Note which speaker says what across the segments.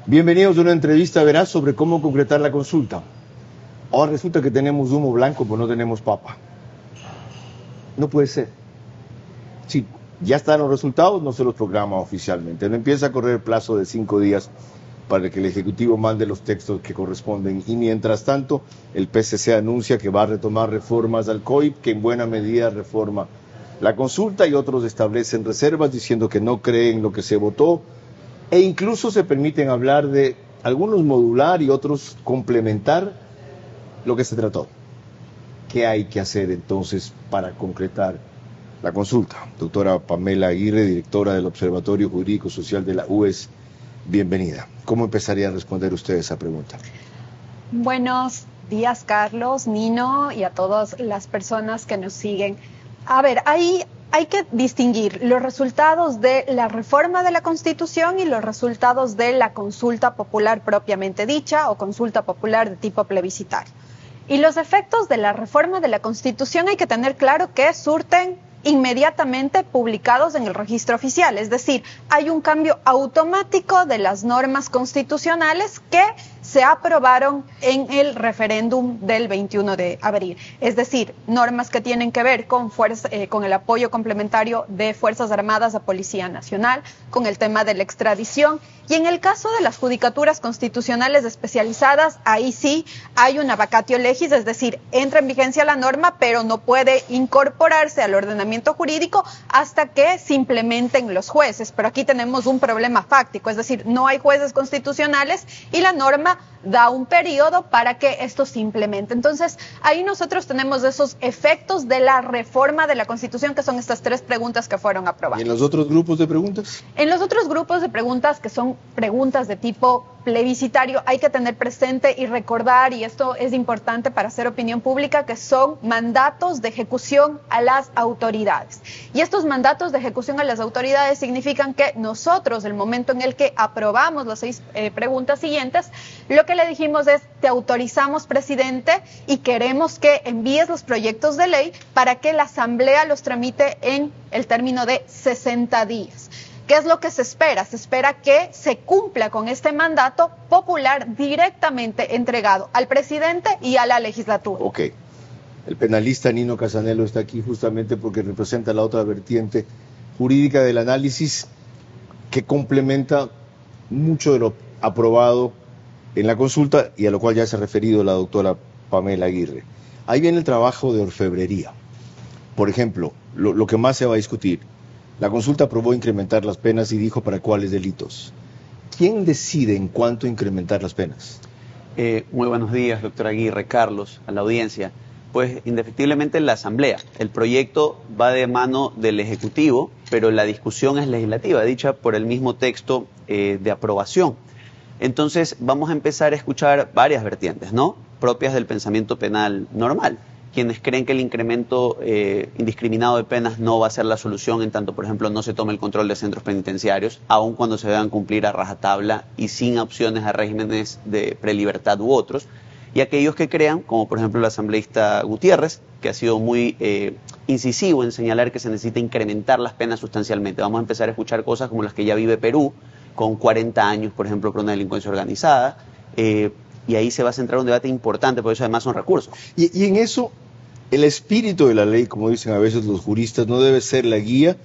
Speaker 1: Bienvenidos a una entrevista veraz sobre cómo concretar la consulta. Ahora resulta que tenemos humo blanco, pero no tenemos papa. No puede ser. Sí, ya están los resultados, no se los programa oficialmente. No empieza a correr el plazo de 5 días para que el Ejecutivo mande los textos que corresponden. Y mientras tanto, el PCC anuncia que va a retomar reformas al COIP, que en buena medida reforma la consulta, y otros establecen reservas diciendo que no creen lo que se votó, e incluso se permiten hablar de algunos modular y otros complementar lo que se trató. ¿Qué hay que hacer entonces para concretar la consulta? Doctora Pamela Aguirre, directora del Observatorio Jurídico Social de la UES, bienvenida. ¿Cómo empezaría a responder usted esa pregunta?
Speaker 2: Buenos días, Carlos, Nino y a todas las personas que nos siguen. A ver, hay que distinguir los resultados de la reforma de la Constitución y los resultados de la consulta popular propiamente dicha o consulta popular de tipo plebiscitario. Y los efectos de la reforma de la Constitución hay que tener claro que surten inmediatamente publicados en el registro oficial, es decir, hay un cambio automático de las normas constitucionales que se aprobaron en el referéndum del 21 de abril. Es decir, normas que tienen que ver con el apoyo complementario de Fuerzas Armadas a Policía Nacional, con el tema de la extradición. Y en el caso de las judicaturas constitucionales especializadas, ahí sí hay una vacatio legis, es decir, entra en vigencia la norma, pero no puede incorporarse al ordenamiento jurídico hasta que se implementen los jueces. Pero aquí tenemos un problema fáctico, es decir, no hay jueces constitucionales y la norma da un periodo para que esto se implemente. Entonces, ahí nosotros tenemos esos efectos de la reforma de la Constitución, que son estas 3 preguntas que fueron aprobadas.
Speaker 1: ¿Y en los otros grupos de preguntas?
Speaker 2: En los otros grupos de preguntas, que son preguntas de tipo plebiscitario, hay que tener presente y recordar, y esto es importante para hacer opinión pública, que son mandatos de ejecución a las autoridades. Y estos mandatos de ejecución a las autoridades significan que nosotros, el momento en el que aprobamos las 6 preguntas siguientes, lo que le dijimos es: te autorizamos, presidente, y queremos que envíes los proyectos de ley para que la Asamblea los tramite en el término de 60 días. ¿Qué es lo que se espera? Se espera que se cumpla con este mandato popular directamente entregado al presidente y a la legislatura.
Speaker 1: Ok. El penalista Nino Casanello está aquí justamente porque representa la otra vertiente jurídica del análisis que complementa mucho de lo aprobado en la consulta y a lo cual ya se ha referido la doctora Pamela Aguirre. Ahí viene el trabajo de orfebrería. Por ejemplo, lo que más se va a discutir. La consulta aprobó incrementar las penas y dijo para cuáles delitos. ¿Quién decide en cuánto incrementar las penas?
Speaker 3: Muy buenos días, doctora Aguirre, Carlos, a la audiencia. Pues indefectiblemente la Asamblea. El proyecto va de mano del Ejecutivo, pero la discusión es legislativa, dicha por el mismo texto de aprobación. Entonces vamos a empezar a escuchar varias vertientes, ¿no? Propias del pensamiento penal normal. Quienes creen que el incremento indiscriminado de penas no va a ser la solución, en tanto, por ejemplo, no se tome el control de centros penitenciarios, aun cuando se deban cumplir a rajatabla y sin opciones a regímenes de prelibertad u otros. Y aquellos que crean, como por ejemplo el asambleísta Gutiérrez, que ha sido muy incisivo en señalar que se necesita incrementar las penas sustancialmente. Vamos a empezar a escuchar cosas como las que ya vive Perú, con 40 años, por ejemplo, por una delincuencia organizada, y ahí se va a centrar un debate importante, por eso además son recursos.
Speaker 1: Y en eso, el espíritu de la ley, como dicen a veces los juristas, no debe ser la guía.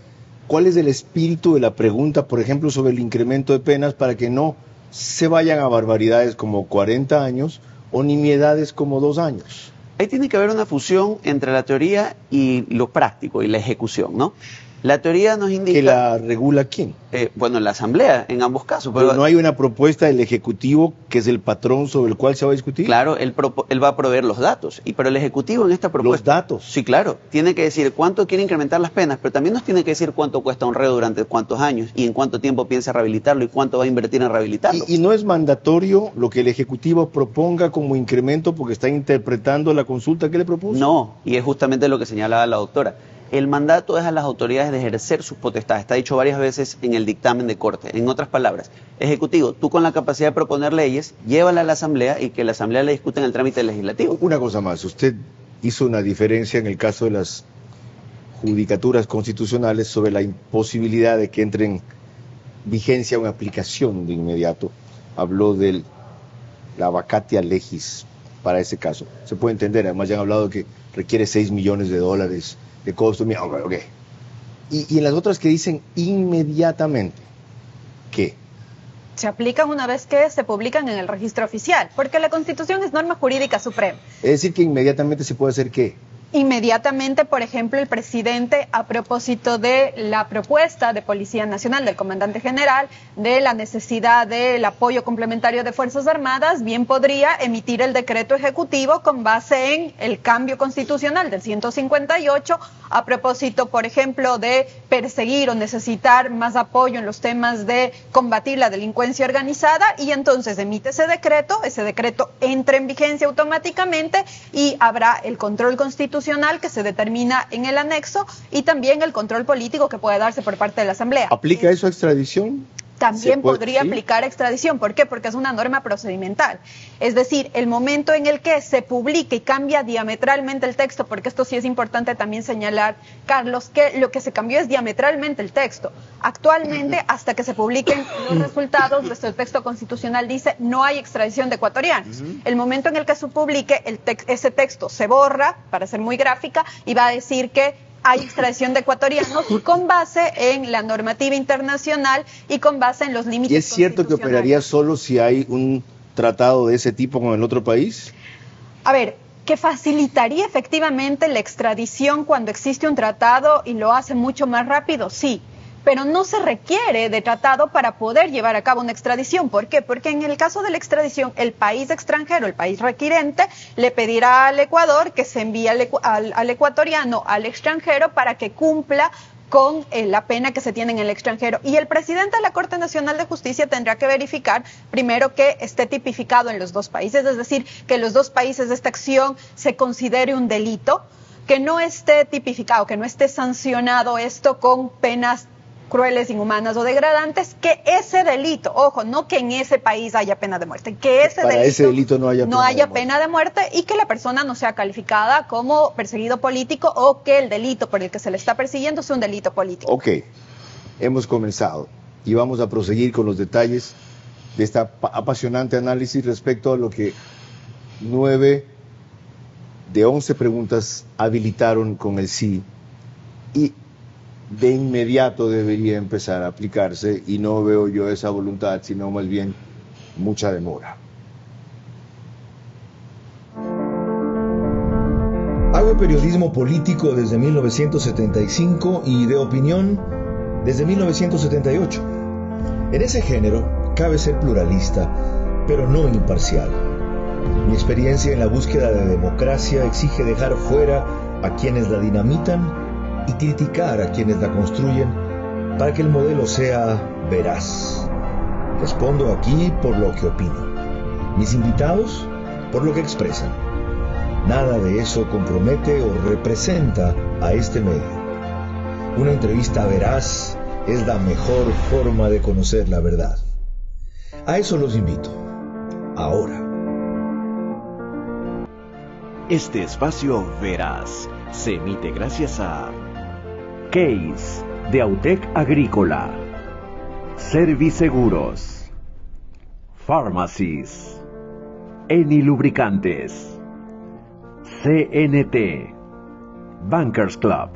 Speaker 1: ¿Cuál es el espíritu de la pregunta, por ejemplo, sobre el incremento de penas para que no se vayan a barbaridades como 40 años o nimiedades como 2 años?
Speaker 3: Ahí tiene que haber una fusión entre la teoría y lo práctico y la ejecución, ¿no? La teoría nos indica...
Speaker 1: ¿Que la regula quién?
Speaker 3: Bueno, la Asamblea, en ambos casos.
Speaker 1: Pero no hay una propuesta del Ejecutivo que es el patrón sobre el cual se va a discutir.
Speaker 3: Claro, él va a proveer los datos, pero el Ejecutivo en esta propuesta...
Speaker 1: ¿Los datos?
Speaker 3: Sí, claro. Tiene que decir cuánto quiere incrementar las penas, pero también nos tiene que decir cuánto cuesta un reo durante cuántos años y en cuánto tiempo piensa rehabilitarlo y cuánto va a invertir en rehabilitarlo.
Speaker 1: ¿Y no es mandatorio lo que el Ejecutivo proponga como incremento porque está interpretando la consulta que le propuso?
Speaker 3: No, y es justamente lo que señalaba la doctora. El mandato es a las autoridades de ejercer sus potestades. Está dicho varias veces en el dictamen de corte. En otras palabras, Ejecutivo, tú con la capacidad de proponer leyes, llévala a la Asamblea y que la Asamblea le discuta en el trámite legislativo.
Speaker 1: Una cosa más, usted hizo una diferencia en el caso de las judicaturas constitucionales sobre la imposibilidad de que entre en vigencia una aplicación de inmediato. habló de la vacatio legis para ese caso. Se puede entender, además ya han hablado que requiere $6 millones de costo. Mira, ok. Y en las otras que dicen inmediatamente, ¿qué?
Speaker 2: Se aplican una vez que se publican en el registro oficial, porque la Constitución es norma jurídica suprema.
Speaker 1: Es decir, que inmediatamente se puede hacer ¿qué?
Speaker 2: Inmediatamente, por ejemplo, el presidente, a propósito de la propuesta de Policía Nacional del comandante general, de la necesidad del apoyo complementario de Fuerzas Armadas, bien podría emitir el decreto ejecutivo con base en el cambio constitucional del 158, a propósito, por ejemplo, de perseguir o necesitar más apoyo en los temas de combatir la delincuencia organizada, y entonces emite ese decreto entra en vigencia automáticamente y habrá el control constitucional que se determina en el anexo y también el control político que puede darse por parte de la Asamblea.
Speaker 1: ¿Aplica eso a extradición?
Speaker 2: También podría aplicar extradición. ¿Por qué? Porque es una norma procedimental. Es decir, el momento en el que se publique y cambia diametralmente el texto, porque esto sí es importante también señalar, Carlos, que lo que se cambió es diametralmente el texto. Actualmente, hasta que se publiquen los resultados, nuestro texto constitucional dice no hay extradición de ecuatorianos. El momento en el que se publique, ese texto se borra, para ser muy gráfica, y va a decir que hay extradición de ecuatorianos con base en la normativa internacional y con base en los límites.
Speaker 1: ¿Y es cierto que operaría solo si hay un tratado de ese tipo con el otro país?
Speaker 2: A ver, que facilitaría efectivamente la extradición cuando existe un tratado y lo hace mucho más rápido, sí. Pero no se requiere de tratado para poder llevar a cabo una extradición. ¿Por qué? Porque en el caso de la extradición, el país extranjero, el país requirente, le pedirá al Ecuador que se envíe al ecuatoriano, al extranjero, para que cumpla con la pena que se tiene en el extranjero. Y el presidente de la Corte Nacional de Justicia tendrá que verificar primero que esté tipificado en los dos países, es decir, que en los dos países esta acción se considere un delito, que no esté tipificado, que no esté sancionado esto con penas crueles, inhumanas o degradantes, que ese delito, ojo, no que en ese país haya pena de muerte, que ese delito
Speaker 1: no haya
Speaker 2: pena de muerte y que la persona no sea calificada como perseguido político o que el delito por el que se le está persiguiendo sea un delito político.
Speaker 1: Ok, hemos comenzado y vamos a proseguir con los detalles de este apasionante análisis respecto a lo que 9 de 11 preguntas habilitaron con el sí y de inmediato debería empezar a aplicarse, y no veo yo esa voluntad, sino más bien mucha demora.
Speaker 4: Hago periodismo político desde 1975 y de opinión desde 1978. En ese género cabe ser pluralista, pero no imparcial. Mi experiencia en la búsqueda de democracia exige dejar fuera a quienes la dinamitan y criticar a quienes la construyen para que el modelo sea veraz. Respondo aquí por lo que opino. Mis invitados por lo que expresan. Nada de eso compromete o representa a este medio. Una entrevista veraz es la mejor forma de conocer la verdad. A eso los invito. Ahora.
Speaker 5: Este espacio veraz se emite gracias a Case de Autec Agrícola, Serviseguros, Pharmacies, Eni Lubricantes, CNT, Bankers Club.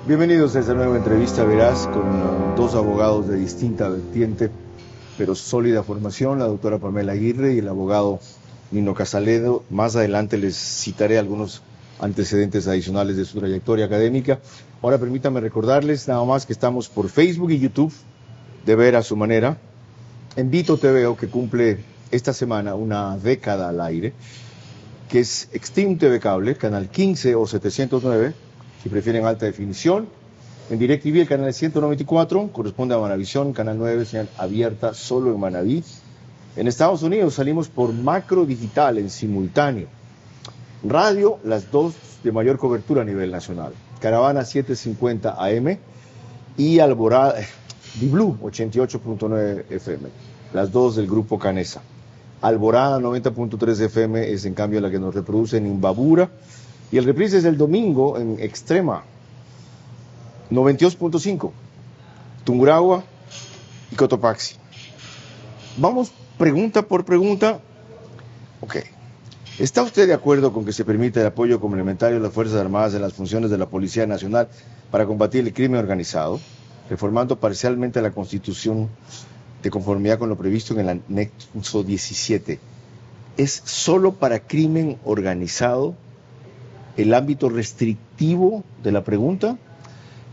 Speaker 1: Bienvenidos a esta nueva entrevista veraz con dos abogados de distinta vertiente, pero sólida formación, la doctora Pamela Aguirre y el abogado Nino Casaledo. Más adelante les citaré algunos antecedentes adicionales de su trayectoria académica. Ahora permítanme recordarles nada más que estamos por Facebook y YouTube, de ver a su manera. En Vito TVO, que cumple esta semana una década al aire, que es Extreme TV Cable, canal 15 o 709, si prefieren alta definición. En DirecTV el canal 194, corresponde a Manavisión, canal 9, señal abierta solo en Manaví. En Estados Unidos salimos por Macro Digital en simultáneo. Radio, las dos de mayor cobertura a nivel nacional. Caravana 750 AM y Alborada, Di-Blue 88.9 FM, las dos del grupo Canesa. Alborada 90.3 FM es en cambio la que nos reproduce en Imbabura. Y el reprise es el domingo en Extrema 92.5. Tungurahua y Cotopaxi. Vamos pregunta por pregunta. Ok. ¿Está usted de acuerdo con que se permita el apoyo complementario de las Fuerzas Armadas en las funciones de la Policía Nacional para combatir el crimen organizado, reformando parcialmente la Constitución de conformidad con lo previsto en el anexo 17? ¿Es solo para crimen organizado el ámbito restrictivo de la pregunta?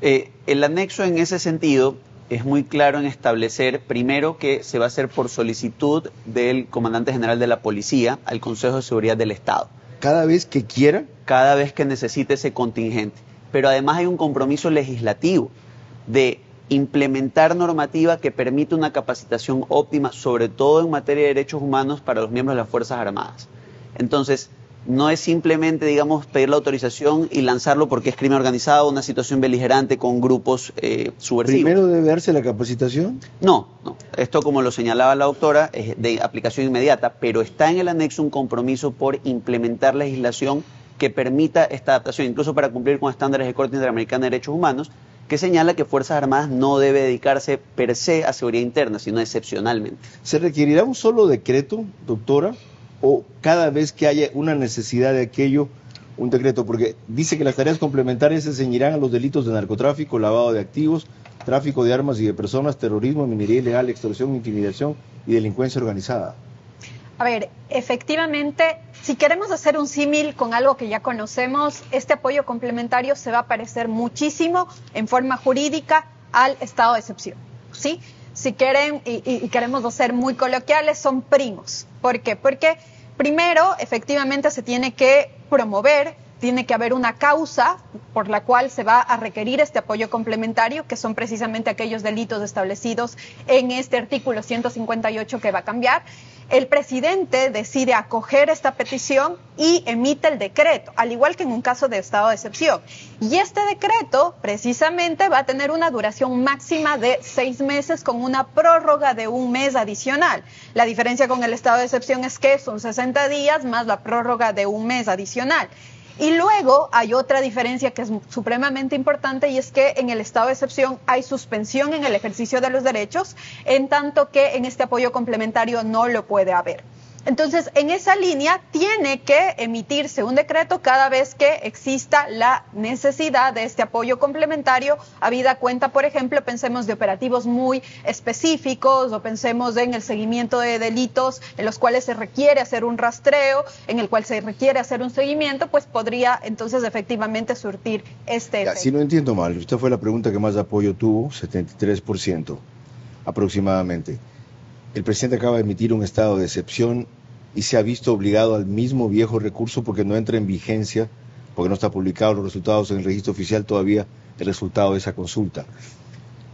Speaker 3: El anexo en ese sentido es muy claro en establecer, primero, que se va a hacer por solicitud del Comandante General de la Policía al Consejo de Seguridad del Estado.
Speaker 1: ¿Cada vez que quiera?
Speaker 3: Cada vez que necesite ese contingente. Pero además hay un compromiso legislativo de implementar normativa que permite una capacitación óptima, sobre todo en materia de derechos humanos para los miembros de las Fuerzas Armadas. Entonces, no es simplemente, digamos, pedir la autorización y lanzarlo porque es crimen organizado, una situación beligerante con grupos subversivos.
Speaker 1: ¿Primero debe darse la capacitación?
Speaker 3: No. Esto, como lo señalaba la doctora, es de aplicación inmediata, pero está en el anexo un compromiso por implementar legislación que permita esta adaptación, incluso para cumplir con estándares de Corte Interamericana de Derechos Humanos, que señala que Fuerzas Armadas no debe dedicarse per se a seguridad interna, sino excepcionalmente.
Speaker 1: ¿Se requerirá un solo decreto, doctora, o cada vez que haya una necesidad de aquello, un decreto? Porque dice que las tareas complementarias se ceñirán a los delitos de narcotráfico, lavado de activos, tráfico de armas y de personas, terrorismo, minería ilegal, extorsión, intimidación y delincuencia organizada.
Speaker 2: A ver, efectivamente, si queremos hacer un símil con algo que ya conocemos, este apoyo complementario se va a parecer muchísimo en forma jurídica al estado de excepción, ¿sí? Si quieren, y queremos ser muy coloquiales, son primos. ¿Por qué? Porque primero, efectivamente, se tiene que promover, tiene que haber una causa por la cual se va a requerir este apoyo complementario, que son precisamente aquellos delitos establecidos en este artículo 158 que va a cambiar. El presidente decide acoger esta petición y emite el decreto, al igual que en un caso de estado de excepción. Y este decreto precisamente va a tener una duración máxima de 6 meses con una prórroga de 1 mes adicional. La diferencia con el estado de excepción es que son 60 días más la prórroga de 1 mes adicional. Y luego hay otra diferencia que es supremamente importante, y es que en el estado de excepción hay suspensión en el ejercicio de los derechos, en tanto que en este apoyo complementario no lo puede haber. Entonces, en esa línea tiene que emitirse un decreto cada vez que exista la necesidad de este apoyo complementario, habida cuenta, por ejemplo, pensemos de operativos muy específicos, o pensemos en el seguimiento de delitos en los cuales se requiere hacer un rastreo, en el cual se requiere hacer un seguimiento, pues podría entonces efectivamente surtir este efecto.
Speaker 1: Si no entiendo mal, esta fue la pregunta que más apoyo tuvo, 73% aproximadamente. El presidente acaba de emitir un estado de excepción y se ha visto obligado al mismo viejo recurso porque no entra en vigencia, porque no está publicado los resultados en el registro oficial todavía, el resultado de esa consulta.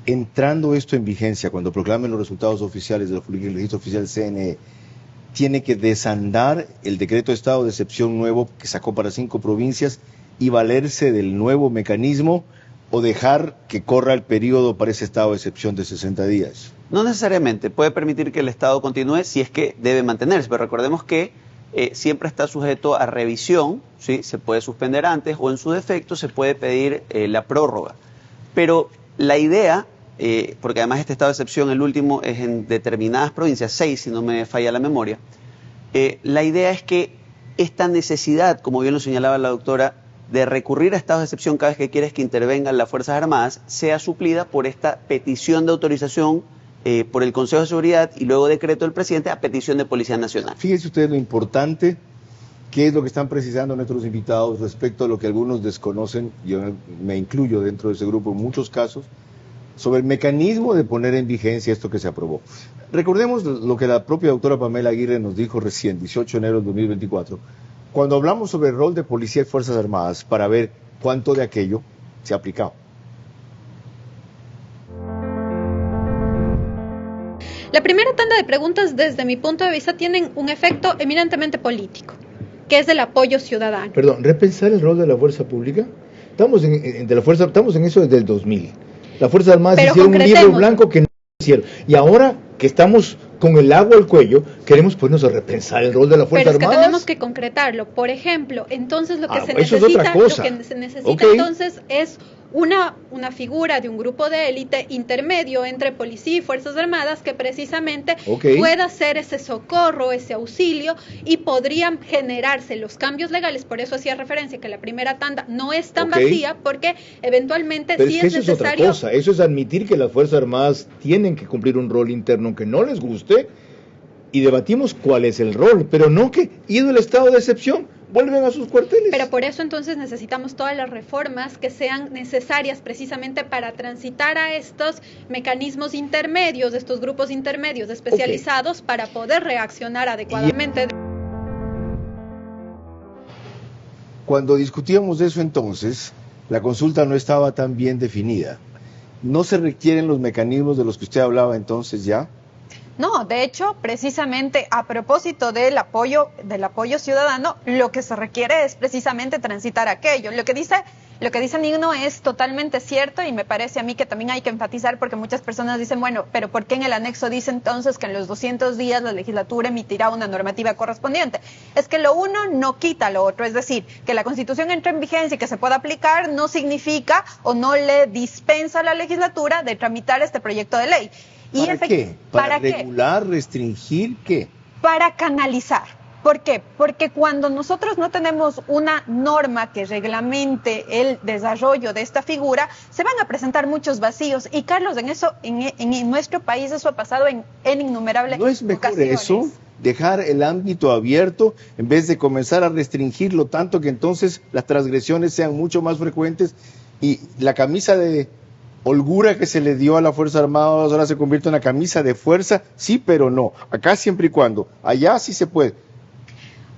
Speaker 1: Entrando esto en vigencia, cuando proclamen los resultados oficiales del registro oficial CNE, tiene que desandar el decreto de estado de excepción nuevo que sacó para 5 provincias y valerse del nuevo mecanismo, o dejar que corra el periodo para ese estado de excepción de 60 días.
Speaker 3: No necesariamente, puede permitir que el Estado continúe si es que debe mantenerse, pero recordemos que siempre está sujeto a revisión, ¿sí? Se puede suspender antes o en su defecto se puede pedir la prórroga. Pero la idea, porque además este estado de excepción, el último, es en determinadas provincias, 6 si no me falla la memoria, la idea es que esta necesidad, como bien lo señalaba la doctora, de recurrir a estados de excepción cada vez que quieres que intervengan las Fuerzas Armadas, sea suplida por esta petición de autorización por el Consejo de Seguridad y luego decreto del presidente a petición de Policía Nacional.
Speaker 1: Fíjense ustedes lo importante que es lo que están precisando nuestros invitados respecto a lo que algunos desconocen, yo me incluyo dentro de ese grupo en muchos casos, sobre el mecanismo de poner en vigencia esto que se aprobó. Recordemos lo que la propia doctora Pamela Aguirre nos dijo recién, 18 de enero de 2024, cuando hablamos sobre el rol de policía y Fuerzas Armadas, para ver cuánto de aquello se ha aplicado.
Speaker 6: La primera tanda de preguntas, desde mi punto de vista, tienen un efecto eminentemente político, que es del apoyo ciudadano.
Speaker 4: Perdón, repensar el rol de la fuerza pública. Estamos en eso desde el 2000. Las Fuerzas Armadas hicieron un libro blanco que no hicieron. Y ahora que estamos con el agua al cuello, queremos ponernos a repensar el rol de la Fuerza Armada.
Speaker 6: Pero es que tenemos que concretarlo. Por ejemplo, entonces lo que se
Speaker 4: eso
Speaker 6: necesita,
Speaker 4: es otra cosa.
Speaker 6: Entonces es una figura de un grupo de élite intermedio entre policía y Fuerzas Armadas que precisamente pueda hacer ese socorro, ese auxilio, y podrían generarse los cambios legales. Por eso hacía referencia que la primera tanda no es tan vacía, porque eventualmente
Speaker 4: pero
Speaker 6: sí
Speaker 4: es
Speaker 6: es
Speaker 4: necesario.
Speaker 6: necesario.
Speaker 4: Eso es otra cosa, eso es admitir que las Fuerzas Armadas tienen que cumplir un rol interno que no les guste, y debatimos cuál es el rol, pero no que, ido el estado de excepción, vuelven a sus cuarteles.
Speaker 6: Pero por eso entonces necesitamos todas las reformas que sean necesarias precisamente para transitar a estos mecanismos intermedios, estos grupos intermedios especializados para poder reaccionar adecuadamente.
Speaker 1: Cuando discutíamos eso entonces, la consulta no estaba tan bien definida. ¿No se requieren los mecanismos de los que usted hablaba entonces ya?
Speaker 2: No, de hecho, precisamente a propósito del apoyo ciudadano, lo que se requiere es precisamente transitar aquello. Lo que dice Nino es totalmente cierto, y me parece a mí que también hay que enfatizar, porque muchas personas dicen, bueno, pero ¿por qué en el anexo dice entonces que en los 200 días la legislatura emitirá una normativa correspondiente? Es que lo uno no quita lo otro, es decir, que la Constitución entre en vigencia y que se pueda aplicar no significa o no le dispensa a la legislatura de tramitar este proyecto de ley.
Speaker 1: ¿Para qué? ¿Para regular, restringir qué?
Speaker 2: Para canalizar. ¿Por qué? Porque cuando nosotros no tenemos una norma que reglamente el desarrollo de esta figura, se van a presentar muchos vacíos. Y Carlos, en nuestro país eso ha pasado en innumerables ocasiones.
Speaker 1: ¿No es mejor eso? Dejar el ámbito abierto en vez de comenzar a restringirlo tanto que entonces las transgresiones sean mucho más frecuentes y la camisa de holgura que se le dio a la Fuerza Armada ahora se convierte en una camisa de fuerza, sí, pero no. Acá siempre y cuando, allá sí se puede.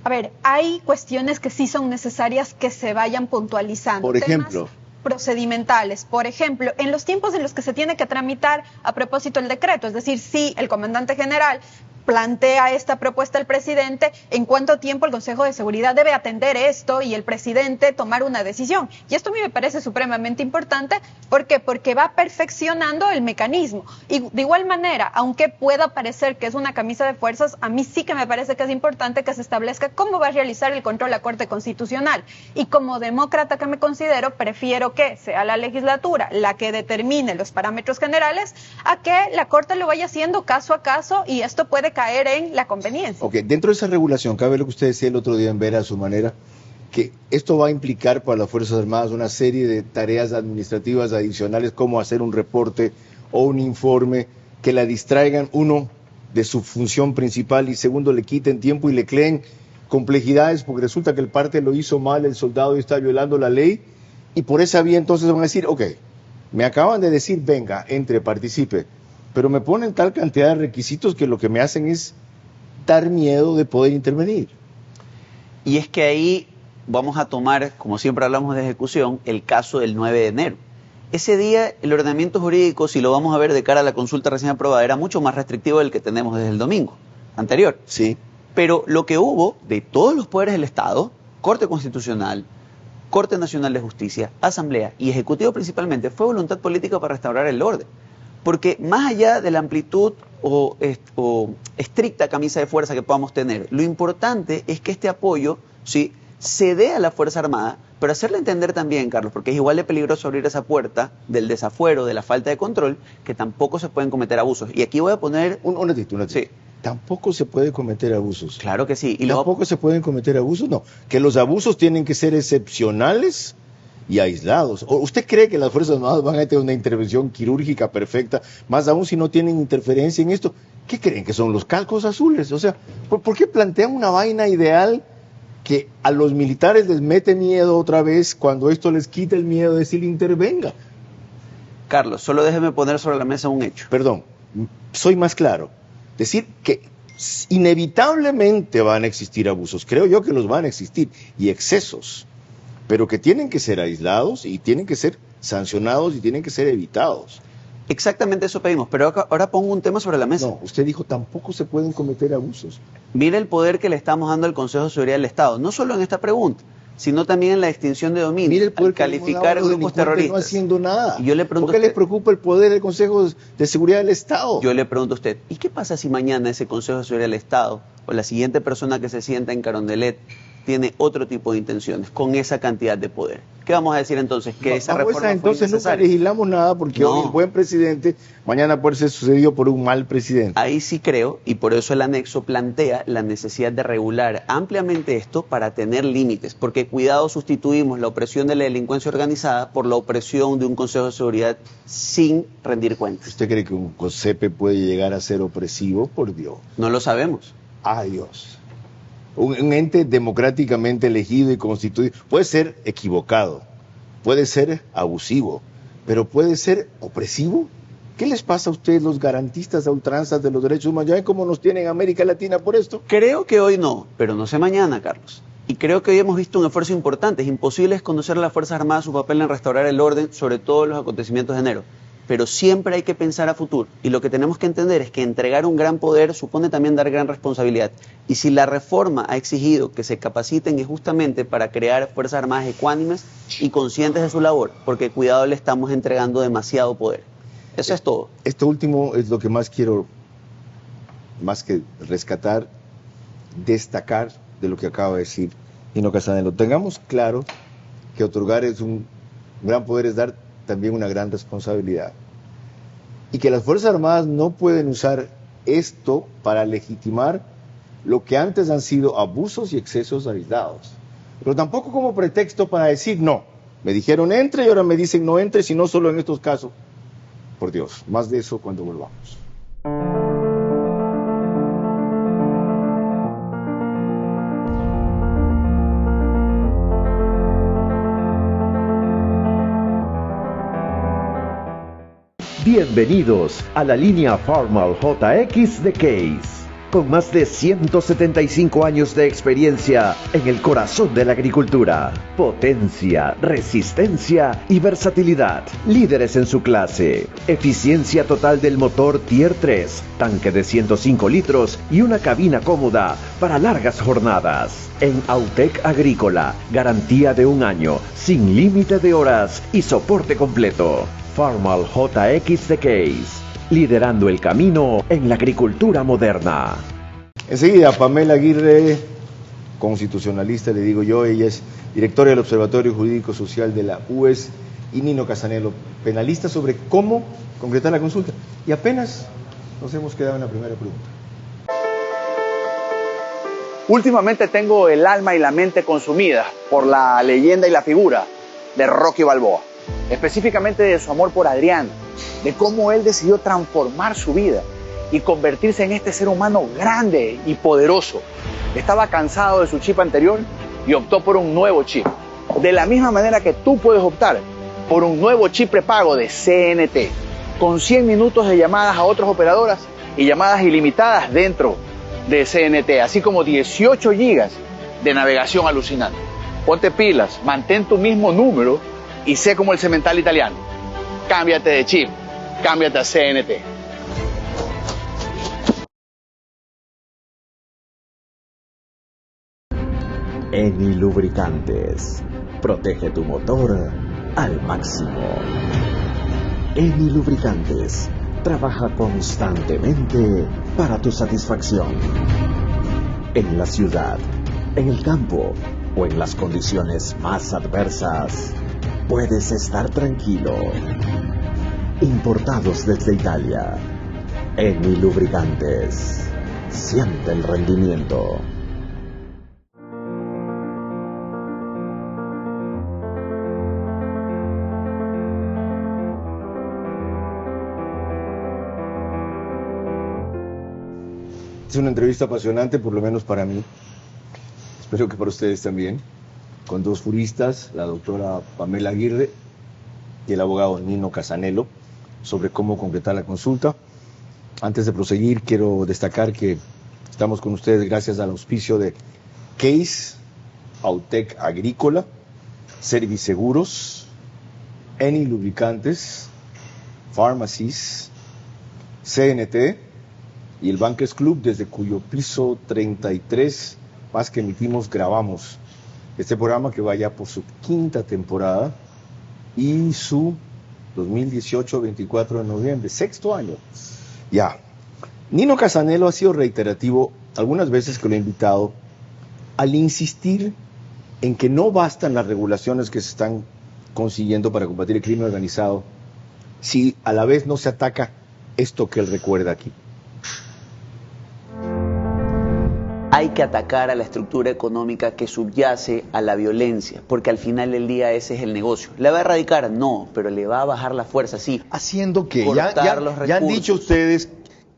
Speaker 2: A ver, hay cuestiones que sí son necesarias que se vayan puntualizando.
Speaker 1: Por ejemplo,
Speaker 2: temas procedimentales. Por ejemplo, en los tiempos en los que se tiene que tramitar a propósito el decreto, es decir, si el comandante general plantea esta propuesta al presidente, en cuánto tiempo el Consejo de Seguridad debe atender esto y el presidente tomar una decisión. Y esto a mí me parece supremamente importante. ¿Por qué? Porque va perfeccionando el mecanismo. Y de igual manera, aunque pueda parecer que es una camisa de fuerzas, a mí sí que me parece que es importante que se establezca cómo va a realizar el control la Corte Constitucional. Y como demócrata que me considero, prefiero que sea la legislatura la que determine los parámetros generales a que la Corte lo vaya haciendo caso a caso, y esto puede caer en la conveniencia.
Speaker 1: Ok, dentro de esa regulación, cabe lo que usted decía el otro día en Vera a su manera, que esto va a implicar para las Fuerzas Armadas una serie de tareas administrativas adicionales, como hacer un reporte o un informe que la distraigan, uno, de su función principal, y segundo, le quiten tiempo y le creen complejidades, porque resulta que el parte lo hizo mal, el soldado está violando la ley, y por esa vía entonces van a decir, ok, me acaban de decir, venga, entre, participe, pero me ponen tal cantidad de requisitos que lo que me hacen es dar miedo de poder intervenir.
Speaker 3: Y es que ahí vamos a tomar, como siempre hablamos de ejecución, el caso del 9 de enero. Ese día el ordenamiento jurídico, si lo vamos a ver de cara a la consulta recién aprobada, era mucho más restrictivo del que tenemos desde el domingo anterior.
Speaker 1: Sí.
Speaker 3: Pero lo que hubo de todos los poderes del Estado, Corte Constitucional, Corte Nacional de Justicia, Asamblea y Ejecutivo principalmente, fue voluntad política para restaurar el orden. Porque más allá de la amplitud o estricta camisa de fuerza que podamos tener, lo importante es que este apoyo, ¿sí?, se dé a la Fuerza Armada, pero hacerle entender también, Carlos, porque es igual de peligroso abrir esa puerta del desafuero, de la falta de control, que tampoco se pueden cometer abusos. Y aquí voy a poner...
Speaker 1: Un ratito. Sí. Tampoco se puede cometer abusos.
Speaker 3: Claro que sí.
Speaker 1: Y tampoco se pueden cometer abusos, no. Que los abusos tienen que ser excepcionales y aislados. ¿O usted cree que las Fuerzas Armadas van a tener una intervención quirúrgica perfecta, más aún si no tienen interferencia en esto? ¿Qué creen que son los cascos azules? O sea, ¿por qué plantean una vaina ideal que a los militares les mete miedo otra vez cuando esto les quita el miedo de decir intervenga?
Speaker 3: Carlos, solo déjeme poner sobre la mesa un hecho.
Speaker 1: Perdón, soy más claro. Decir que inevitablemente van a existir abusos, creo yo que los van a existir, y excesos, pero que tienen que ser aislados y tienen que ser sancionados y tienen que ser evitados.
Speaker 3: Exactamente eso pedimos, pero ahora pongo un tema sobre la mesa.
Speaker 1: No, usted dijo tampoco se pueden cometer abusos.
Speaker 3: Mire el poder que le estamos dando al Consejo de Seguridad del Estado, no solo en esta pregunta, sino también en la extinción de dominio.
Speaker 1: Mire el poder
Speaker 3: al calificar grupos terroristas.
Speaker 1: No haciendo nada.
Speaker 3: Y yo le pregunto
Speaker 1: ¿por qué le preocupa el poder del Consejo de Seguridad del Estado?
Speaker 3: Yo le pregunto a usted, ¿y qué pasa si mañana ese Consejo de Seguridad del Estado o la siguiente persona que se sienta en Carondelet tiene otro tipo de intenciones con esa cantidad de poder. ¿Qué vamos a decir entonces? Que esa reforma
Speaker 1: entonces nunca legislamos nada porque hoy el buen presidente, mañana puede ser sucedido por un mal presidente.
Speaker 3: Ahí sí creo, y por eso el anexo plantea la necesidad de regular ampliamente esto para tener límites, porque cuidado, sustituimos la opresión de la delincuencia organizada por la opresión de un Consejo de Seguridad sin rendir cuentas.
Speaker 1: ¿Usted cree que un COSEPE puede llegar a ser opresivo? Por Dios.
Speaker 3: No lo sabemos.
Speaker 1: ¡Ay, Dios! Un ente democráticamente elegido y constituido puede ser equivocado, puede ser abusivo, pero puede ser opresivo. ¿Qué les pasa a ustedes, los garantistas a ultranzas de los derechos humanos? ¿Ya ven cómo nos tienen en América Latina por esto?
Speaker 3: Creo que hoy no, pero no sé mañana, Carlos. Y creo que hoy hemos visto un esfuerzo importante. Es imposible desconocer a las Fuerzas Armadas su papel en restaurar el orden, sobre todo los acontecimientos de enero. Pero siempre hay que pensar a futuro. Y lo que tenemos que entender es que entregar un gran poder supone también dar gran responsabilidad. Y si la reforma ha exigido que se capaciten es justamente para crear Fuerzas Armadas ecuánimes y conscientes de su labor, porque cuidado, le estamos entregando demasiado poder. Eso es todo.
Speaker 1: Esto último es lo que más quiero, más que rescatar, destacar de lo que acaba de decir Nino Casanelo. Tengamos claro que otorgar es un gran poder, es dar también una gran responsabilidad. Y que las Fuerzas Armadas no pueden usar esto para legitimar lo que antes han sido abusos y excesos aislados. Pero tampoco como pretexto para decir no. Me dijeron entre y ahora me dicen no entre, sino solo en estos casos. Por Dios, más de eso cuando volvamos.
Speaker 5: Bienvenidos a la línea Farmall JX de Case, con más de 175 años de experiencia en el corazón de la agricultura. Potencia, resistencia y versatilidad, líderes en su clase. Eficiencia total del motor Tier 3, tanque de 105 litros y una cabina cómoda para largas jornadas. En Autec Agrícola, garantía de 1 año, sin límite de horas y soporte completo. Farmall JX de Case, liderando el camino en la agricultura moderna.
Speaker 1: Enseguida, Pamela Aguirre, constitucionalista, le digo yo, ella es directora del Observatorio Jurídico Social de la UES, y Nino Casanelo, penalista, sobre cómo concretar la consulta. Y apenas nos hemos quedado en la primera pregunta.
Speaker 7: Últimamente tengo el alma y la mente consumidas por la leyenda y la figura de Rocky Balboa. Específicamente de su amor por Adriana, de cómo él decidió transformar su vida y convertirse en este ser humano grande y poderoso. Estaba cansado de su chip anterior y optó por un nuevo chip. De la misma manera que tú puedes optar por un nuevo chip prepago de CNT, con 100 minutos de llamadas a otras operadoras y llamadas ilimitadas dentro de CNT, así como 18 gigas de navegación alucinante. Ponte pilas, mantén tu mismo número y sé como el cemental italiano. Cámbiate de chip, cámbiate a CNT.
Speaker 5: Eni Lubricantes. Protege tu motor al máximo. Eni Lubricantes. Trabaja constantemente para tu satisfacción. En la ciudad, en el campo o en las condiciones más adversas, puedes estar tranquilo. Importados desde Italia. Eni Lubricantes. Siente el rendimiento.
Speaker 1: Es una entrevista apasionante, por lo menos para mí. Espero que para ustedes también. Con dos juristas, la doctora Pamela Aguirre y el abogado Nino Casanelo, sobre cómo concretar la consulta. Antes de proseguir, quiero destacar que estamos con ustedes gracias al auspicio de Case, Autec Agrícola, Serviceguros, Eni Lubricantes, Pharmacies, CNT y el Bankers Club, desde cuyo piso 33, más que emitimos, grabamos este programa que va ya por su 5ª temporada y su 2018, 24 de noviembre, 6º año. Ya. Nino Casanelo ha sido reiterativo algunas veces que lo he invitado al insistir en que no bastan las regulaciones que se están consiguiendo para combatir el crimen organizado, si a la vez no se ataca esto que él recuerda aquí?
Speaker 3: Hay que atacar a la estructura económica que subyace a la violencia, porque al final del día ese es el negocio. ¿Le va a erradicar? No, pero le va a bajar la fuerza, sí.
Speaker 8: ¿Haciendo qué? Ya han dicho ustedes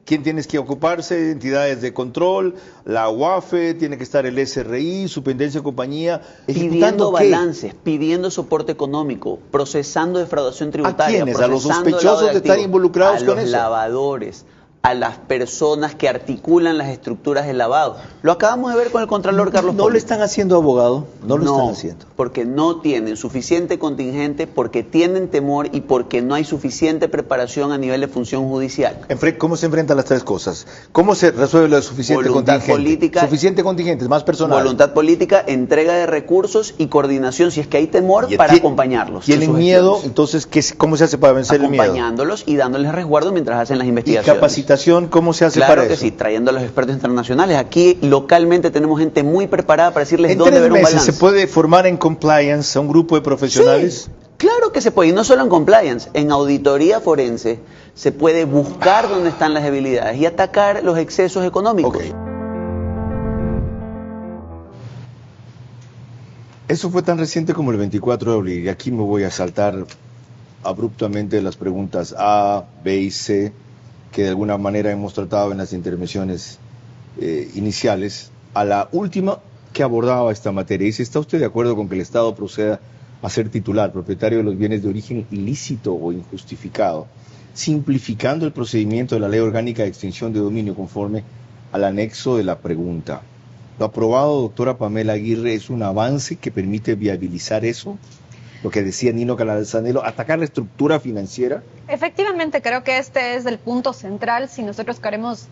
Speaker 8: quién tiene que ocuparse, entidades de control, la UAFE, tiene que estar el SRI, Superintendencia de Compañía.
Speaker 3: Pidiendo balances, pidiendo soporte económico, procesando defraudación tributaria.
Speaker 8: ¿A quiénes? ¿A los sospechosos de estar involucrados con eso?
Speaker 3: A los lavadores, a las personas que articulan las estructuras de lavado. Lo acabamos de ver con el Contralor Carlos Poli.
Speaker 8: ¿No lo están haciendo, abogado? No lo están haciendo.
Speaker 3: Porque no tienen suficiente contingente, porque tienen temor y porque no hay suficiente preparación a nivel de función judicial.
Speaker 8: ¿Cómo se enfrentan las tres cosas? ¿Cómo se resuelve lo de suficiente contingente?
Speaker 3: Política,
Speaker 8: suficiente contingente, más personal.
Speaker 3: Voluntad política, entrega de recursos y coordinación, si es que hay temor, para acompañarlos.
Speaker 8: ¿Tienen miedo? Entonces, ¿cómo se hace para vencer el miedo?
Speaker 3: Acompañándolos y dándoles resguardo mientras hacen las investigaciones.
Speaker 8: ¿Y capacitación? ¿Cómo se hace para eso?
Speaker 3: Claro que sí, trayendo a los expertos internacionales. Aquí localmente tenemos gente muy preparada para decirles dónde ver un balance.
Speaker 8: ¿Se puede formar en compliance a un grupo de profesionales?
Speaker 3: Sí, claro que se puede, y no solo en compliance, en auditoría forense se puede buscar dónde están las debilidades y atacar los excesos económicos.
Speaker 8: Okay.
Speaker 1: Eso fue tan reciente como el 24 de abril, y aquí me voy a saltar abruptamente las preguntas A, B y C, que de alguna manera hemos tratado en las intervenciones iniciales, a la última que abordaba esta materia. Y si está usted de acuerdo con que el Estado proceda a ser titular, propietario de los bienes de origen ilícito o injustificado, simplificando el procedimiento de la Ley Orgánica de Extinción de Dominio conforme al anexo de la pregunta. Lo aprobado, doctora Pamela Aguirre, es un avance que permite viabilizar eso, lo que decía Nino Calanzanelo, atacar la estructura financiera.
Speaker 2: Efectivamente, creo que este es el punto central si nosotros queremos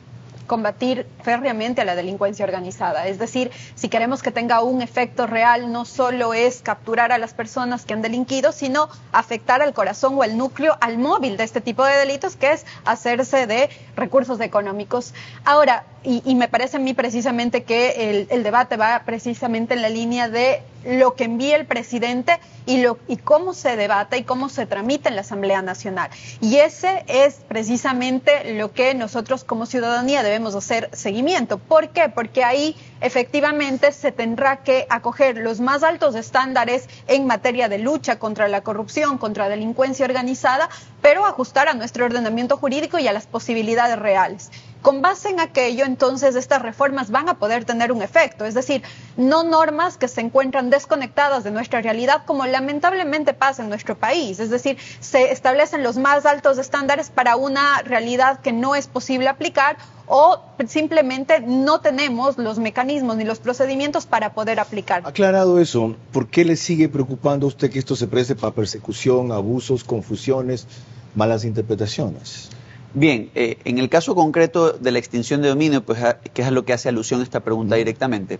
Speaker 2: combatir férreamente a la delincuencia organizada. Es decir, si queremos que tenga un efecto real, no solo es capturar a las personas que han delinquido, sino afectar al corazón o al núcleo, al móvil de este tipo de delitos, que es hacerse de recursos económicos. Ahora, y me parece a mí precisamente que el debate va precisamente en la línea de lo que envía el presidente y cómo se debate y cómo se tramita en la Asamblea Nacional. Y ese es precisamente lo que nosotros como ciudadanía debemos hacer seguimiento. ¿Por qué? Porque ahí efectivamente se tendrá que acoger los más altos estándares en materia de lucha contra la corrupción, contra la delincuencia organizada, pero ajustar a nuestro ordenamiento jurídico y a las posibilidades reales. Con base en aquello, entonces, estas reformas van a poder tener un efecto, es decir, no normas que se encuentran desconectadas de nuestra realidad, como lamentablemente pasa en nuestro país, es decir, se establecen los más altos estándares para una realidad que no es posible aplicar o simplemente no tenemos los mecanismos ni los procedimientos para poder aplicar.
Speaker 1: Aclarado eso, ¿por qué le sigue preocupando a usted que esto se preste para persecución, abusos, confusiones, malas interpretaciones?
Speaker 3: Bien, en el caso concreto de la extinción de dominio, pues, que es a lo que hace alusión esta pregunta directamente,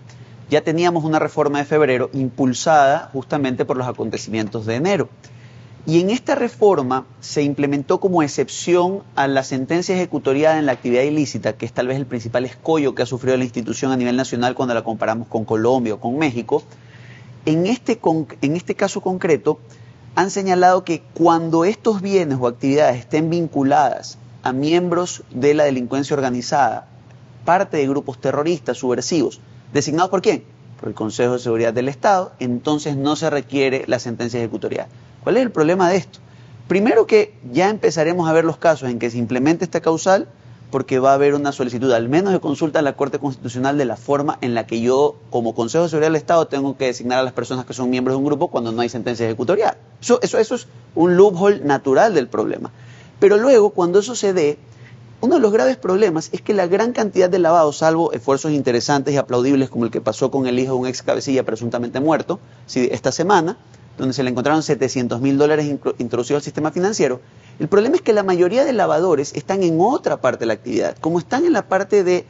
Speaker 3: ya teníamos una reforma de febrero impulsada justamente por los acontecimientos de enero. Y en esta reforma se implementó como excepción a la sentencia ejecutoriada en la actividad ilícita, que es tal vez el principal escollo que ha sufrido la institución a nivel nacional cuando la comparamos con Colombia o con México. En este caso concreto, han señalado que cuando estos bienes o actividades estén vinculadas a miembros de la delincuencia organizada, parte de grupos terroristas, subversivos, ¿designados por quién? Por el Consejo de Seguridad del Estado, entonces no se requiere la sentencia ejecutorial. ¿Cuál es el problema de esto? Primero que ya empezaremos a ver los casos en que se implemente esta causal, porque va a haber una solicitud, al menos de consulta a la Corte Constitucional, de la forma en la que yo, como Consejo de Seguridad del Estado, tengo que designar a las personas que son miembros de un grupo cuando no hay sentencia ejecutorial. Eso es un loophole natural del problema. Pero luego, cuando eso se dé, uno de los graves problemas es que la gran cantidad de lavados, salvo esfuerzos interesantes y aplaudibles como el que pasó con el hijo de un ex cabecilla presuntamente muerto, esta semana, donde se le encontraron $700.000 introducidos al sistema financiero, el problema es que la mayoría de lavadores están en otra parte de la actividad. Como están en la parte de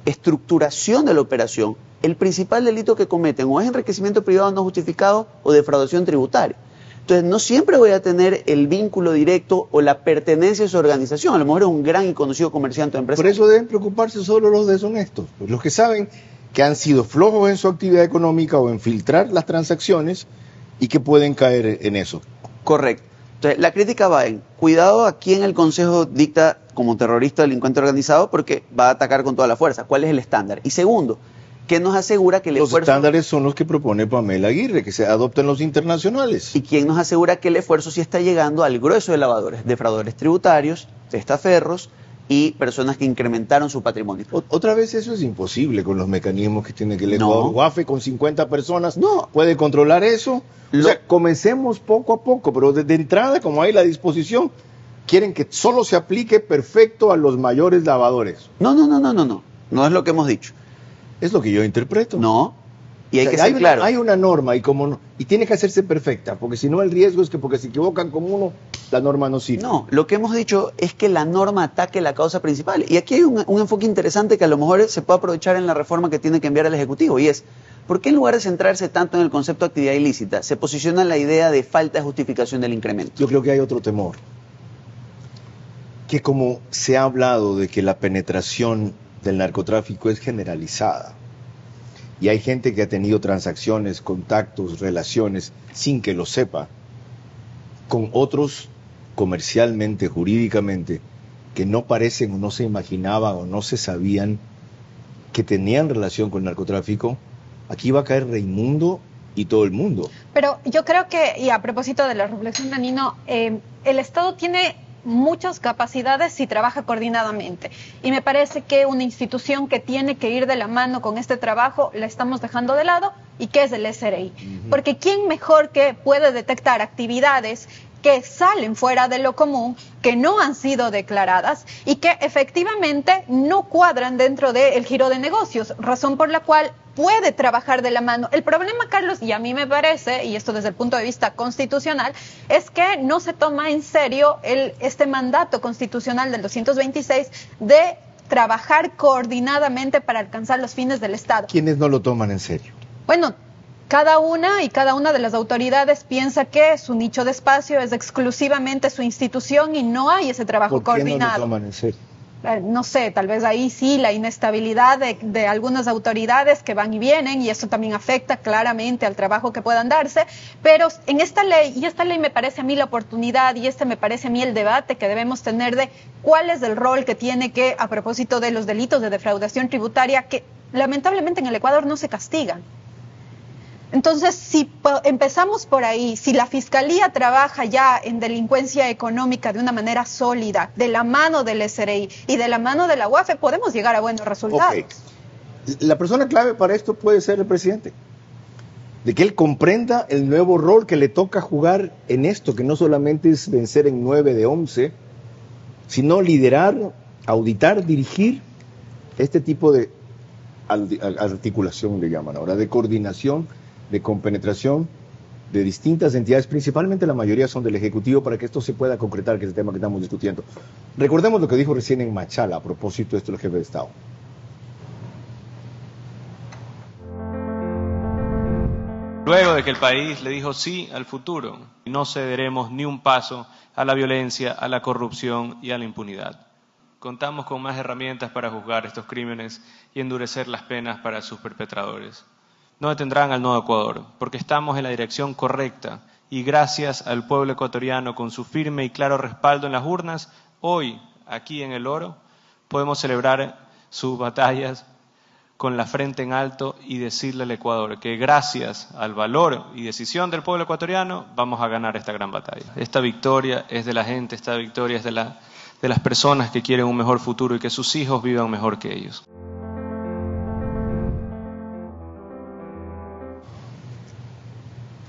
Speaker 3: estructuración de la operación, el principal delito que cometen o es enriquecimiento privado no justificado o defraudación tributaria. Entonces, no siempre voy a tener el vínculo directo o la pertenencia a su organización. A lo mejor es un gran y conocido comerciante o empresario.
Speaker 1: Por eso deben preocuparse solo los deshonestos, los que saben que han sido flojos en su actividad económica o en filtrar las transacciones y que pueden caer en eso.
Speaker 3: Correcto. Entonces, la crítica va en, cuidado a quién el Consejo dicta como terrorista o delincuente organizado porque va a atacar con toda la fuerza. ¿Cuál es el estándar? Y segundo, ¿qué nos asegura que el esfuerzo...
Speaker 1: Los estándares son los que propone Pamela Aguirre, que se adopten los internacionales.
Speaker 3: ¿Y quién nos asegura que el esfuerzo sí está llegando al grueso de lavadores, defraudadores tributarios, testaferros y personas que incrementaron su patrimonio?
Speaker 1: Otra vez eso es imposible con los mecanismos que tiene que el Ecuador. UAFE con 50 personas puede controlar eso. O sea, comencemos poco a poco, pero desde entrada, como hay la disposición, quieren que solo se aplique perfecto a los mayores lavadores.
Speaker 3: No es lo que hemos dicho.
Speaker 1: Es lo que yo interpreto.
Speaker 3: No, y hay que ser claro.
Speaker 1: Hay una norma y tiene que hacerse perfecta, porque si no el riesgo es que porque se equivocan con uno, la norma no sirve.
Speaker 3: No, lo que hemos dicho es que la norma ataque la causa principal. Y aquí hay un enfoque interesante que a lo mejor se puede aprovechar en la reforma que tiene que enviar el Ejecutivo, y es, ¿por qué en lugar de centrarse tanto en el concepto de actividad ilícita, se posiciona la idea de falta de justificación del incremento?
Speaker 1: Yo creo que hay otro temor, que como se ha hablado de que la penetración del narcotráfico es generalizada, y hay gente que ha tenido transacciones, contactos, relaciones, sin que lo sepa, con otros comercialmente, jurídicamente, que no parecen o no se imaginaban o no se sabían que tenían relación con el narcotráfico, aquí va a caer Raimundo y todo el mundo.
Speaker 2: Pero yo creo que, y a propósito de la reflexión de Nino, el Estado tiene muchas capacidades si trabaja coordinadamente. Y me parece que una institución que tiene que ir de la mano con este trabajo la estamos dejando de lado, y que es el SRI. Porque ¿quién mejor que puede detectar actividades que salen fuera de lo común, que no han sido declaradas y que efectivamente no cuadran dentro del giro de negocios, razón por la cual puede trabajar de la mano? El problema, Carlos, y a mí me parece, y esto desde el punto de vista constitucional, es que no se toma en serio este mandato constitucional del 226 de trabajar coordinadamente para alcanzar los fines del Estado.
Speaker 1: ¿Quiénes no lo toman en serio?
Speaker 2: Bueno, cada una de las autoridades piensa que su nicho de espacio es exclusivamente su institución y no hay ese trabajo coordinado.
Speaker 1: ¿Por qué no lo toman en serio?
Speaker 2: No sé, tal vez ahí sí la inestabilidad de algunas autoridades que van y vienen, y eso también afecta claramente al trabajo que puedan darse, pero en esta ley, y esta ley me parece a mí la oportunidad, y me parece a mí el debate que debemos tener de cuál es el rol que tiene que, a propósito de los delitos de defraudación tributaria, que lamentablemente en el Ecuador no se castigan. Entonces, si empezamos por ahí, si la Fiscalía trabaja ya en delincuencia económica de una manera sólida, de la mano del SRI y de la mano de la UAFE, podemos llegar a buenos resultados.
Speaker 1: Okay. La persona clave para esto puede ser el presidente. De que él comprenda el nuevo rol que le toca jugar en esto, que no solamente es vencer en 9 de 11, sino liderar, auditar, dirigir este tipo de articulación, le llaman ahora, de coordinación, de compenetración de distintas entidades, principalmente la mayoría son del Ejecutivo, para que esto se pueda concretar, que es el tema que estamos discutiendo. Recordemos lo que dijo recién en Machala a propósito de esto el jefe de Estado.
Speaker 9: Luego de que el país le dijo sí al futuro, no cederemos ni un paso a la violencia, a la corrupción y a la impunidad. Contamos con más herramientas para juzgar estos crímenes y endurecer las penas para sus perpetradores. No detendrán al nuevo Ecuador, porque estamos en la dirección correcta, y gracias al pueblo ecuatoriano con su firme y claro respaldo en las urnas, hoy, aquí en El Oro, podemos celebrar sus batallas con la frente en alto y decirle al Ecuador que gracias al valor y decisión del pueblo ecuatoriano vamos a ganar esta gran batalla. Esta victoria es de la gente, esta victoria es de las personas que quieren un mejor futuro y que sus hijos vivan mejor que ellos.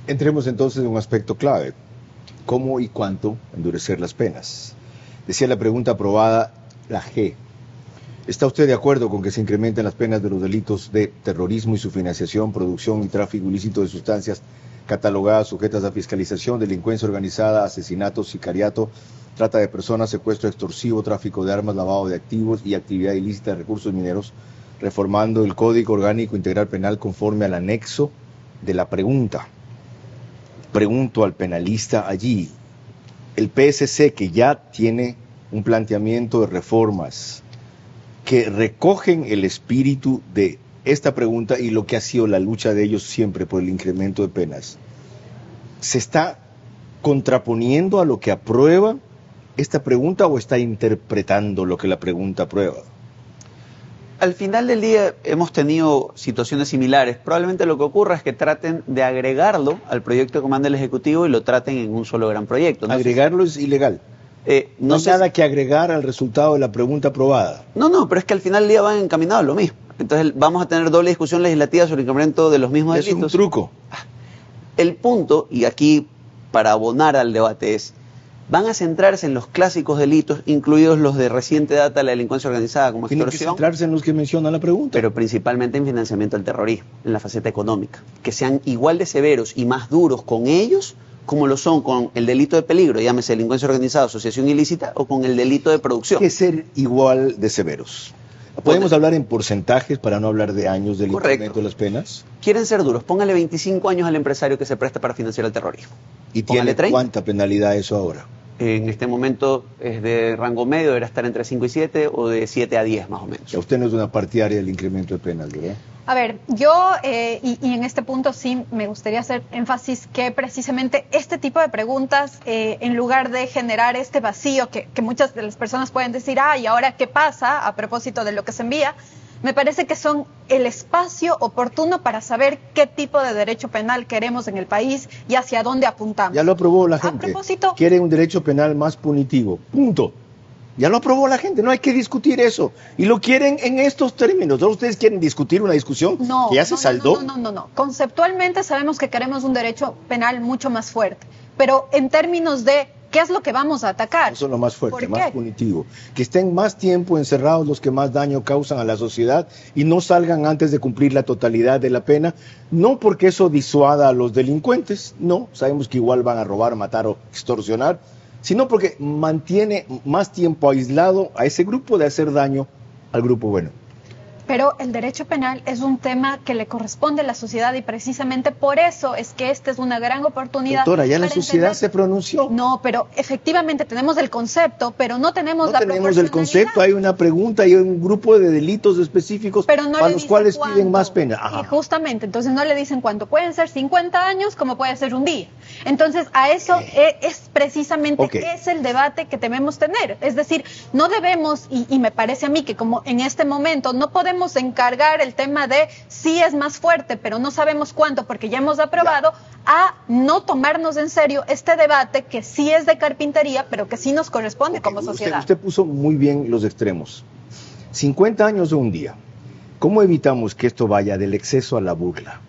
Speaker 1: Entremos entonces en un aspecto clave: ¿cómo y cuánto endurecer las penas? Decía la pregunta aprobada, la G. ¿Está usted de acuerdo con que se incrementen las penas de los delitos de terrorismo y su financiación, producción y tráfico ilícito de sustancias catalogadas, sujetas a fiscalización, delincuencia organizada, asesinato, sicariato, trata de personas, secuestro extorsivo, tráfico de armas, lavado de activos y actividad ilícita de recursos mineros, reformando el Código Orgánico Integral Penal conforme al anexo de la pregunta? Pregunto al penalista allí, el PSC, que ya tiene un planteamiento de reformas que recogen el espíritu de esta pregunta y lo que ha sido la lucha de ellos siempre por el incremento de penas, ¿se está contraponiendo a lo que aprueba esta pregunta o está interpretando lo que la pregunta aprueba?
Speaker 3: Al final del día hemos tenido situaciones similares. Probablemente lo que ocurra es que traten de agregarlo al proyecto que manda el Ejecutivo y lo traten en un solo gran proyecto.
Speaker 1: Agregarlo es ilegal. No hay nada que agregar al resultado de la pregunta aprobada.
Speaker 3: No, pero es que al final del día van encaminados a lo mismo. Entonces vamos a tener doble discusión legislativa sobre el incremento de los mismos delitos.
Speaker 1: Es un truco.
Speaker 3: El punto, y aquí para abonar al debate, es: van a centrarse en los clásicos delitos, incluidos los de reciente data, la delincuencia organizada como extorsión.
Speaker 1: Tienen que centrarse en los que menciona la pregunta.
Speaker 3: Pero principalmente en financiamiento del terrorismo, en la faceta económica. Que sean igual de severos y más duros con ellos como lo son con el delito de peligro, llámese delincuencia organizada, asociación ilícita, o con el delito de producción.
Speaker 1: Hay que ser igual de severos. ¿Podemos hablar en porcentajes para no hablar de años del incremento de las penas?
Speaker 3: Quieren ser duros, póngale 25 años al empresario que se presta para financiar el terrorismo.
Speaker 1: ¿Y tiene cuánta penalidad eso ahora?
Speaker 3: En este momento es de rango medio, deberá estar entre 5 y 7 o de 7 a 10 más o menos.
Speaker 1: Usted no es una partidaria del incremento de penas, ¿verdad?
Speaker 2: A ver, yo, y en este punto sí me gustaría hacer énfasis que precisamente este tipo de preguntas, en lugar de generar este vacío que muchas de las personas pueden decir, ¿y ahora qué pasa a propósito de lo que se envía? Me parece que son el espacio oportuno para saber qué tipo de derecho penal queremos en el país y hacia dónde apuntamos.
Speaker 1: Ya lo aprobó la gente. Quiere un derecho penal más punitivo. Punto. Ya lo aprobó la gente, no hay que discutir eso. Y lo quieren en estos términos. ¿Todos ustedes quieren discutir una discusión que ya se saldó?
Speaker 2: No. Conceptualmente sabemos que queremos un derecho penal mucho más fuerte. Pero en términos de ¿qué es lo que vamos a atacar?
Speaker 1: Eso es lo más fuerte, más punitivo. Que estén más tiempo encerrados los que más daño causan a la sociedad y no salgan antes de cumplir la totalidad de la pena. No porque eso disuada a los delincuentes, no, sabemos que igual van a robar, matar o extorsionar, sino porque mantiene más tiempo aislado a ese grupo de hacer daño al grupo bueno.
Speaker 2: Pero el derecho penal es un tema que le corresponde a la sociedad y precisamente por eso es que esta es una gran oportunidad.
Speaker 1: Doctora, ya la sociedad se pronunció.
Speaker 2: No, pero efectivamente tenemos el concepto, pero no tenemos la proporcionalidad. No tenemos el concepto,
Speaker 1: hay una pregunta, hay un grupo de delitos específicos a los cuales piden más pena.
Speaker 2: Ajá. Y justamente, entonces no le dicen cuánto. Pueden ser 50 años como puede ser un día. Entonces a eso es precisamente es el debate que debemos tener. Es decir, no debemos, y me parece a mí que como en este momento no podemos encargar el tema de si es más fuerte, pero no sabemos cuánto, porque ya hemos aprobado, a no tomarnos en serio este debate que sí es de carpintería, pero que sí nos corresponde como sociedad.
Speaker 1: Usted puso muy bien los extremos. 50 años o un día. ¿Cómo evitamos que esto vaya del exceso a la burla?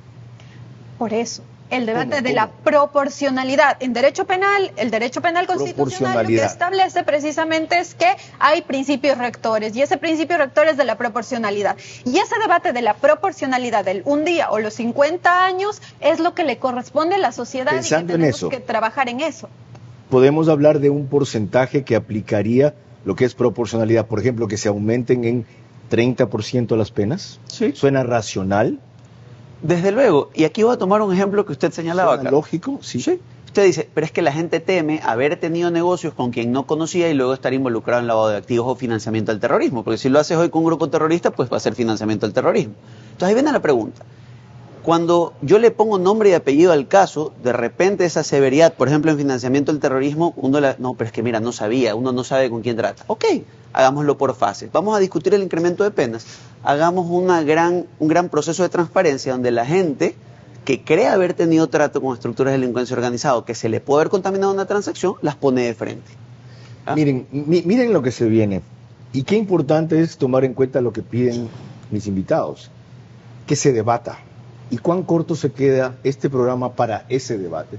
Speaker 2: Por eso. El debate de la proporcionalidad. En derecho penal, el derecho penal constitucional lo que establece precisamente es que hay principios rectores y ese principio rector es de la proporcionalidad. Y ese debate de la proporcionalidad del un día o los 50 años es lo que le corresponde a la sociedad.
Speaker 1: Pensando
Speaker 2: y que tenemos
Speaker 1: en eso,
Speaker 2: que trabajar en eso.
Speaker 1: ¿Podemos hablar de un porcentaje que aplicaría lo que es proporcionalidad? Por ejemplo, que se aumenten en 30% las penas.
Speaker 3: Sí.
Speaker 1: ¿Suena racional?
Speaker 3: Desde luego, y aquí voy a tomar un ejemplo que usted señalaba.
Speaker 1: ¿Suena lógico? Sí.
Speaker 3: Usted dice, pero es que la gente teme haber tenido negocios con quien no conocía y luego estar involucrado en lavado de activos o financiamiento del terrorismo, porque si lo haces hoy con un grupo terrorista, pues va a ser financiamiento del terrorismo. Entonces ahí viene la pregunta. Cuando yo le pongo nombre y apellido al caso, de repente esa severidad, por ejemplo en financiamiento del terrorismo, no, pero es que mira, no sabía, uno no sabe con quién trata. Ok, hagámoslo por fases. Vamos a discutir el incremento de penas. Hagamos un gran proceso de transparencia donde la gente que cree haber tenido trato con estructuras de delincuencia organizada, que se le puede haber contaminado una transacción, las pone de frente.
Speaker 1: Miren lo que se viene. Y qué importante es tomar en cuenta lo que piden mis invitados. Que se debata. ¿Y cuán corto se queda este programa para ese debate?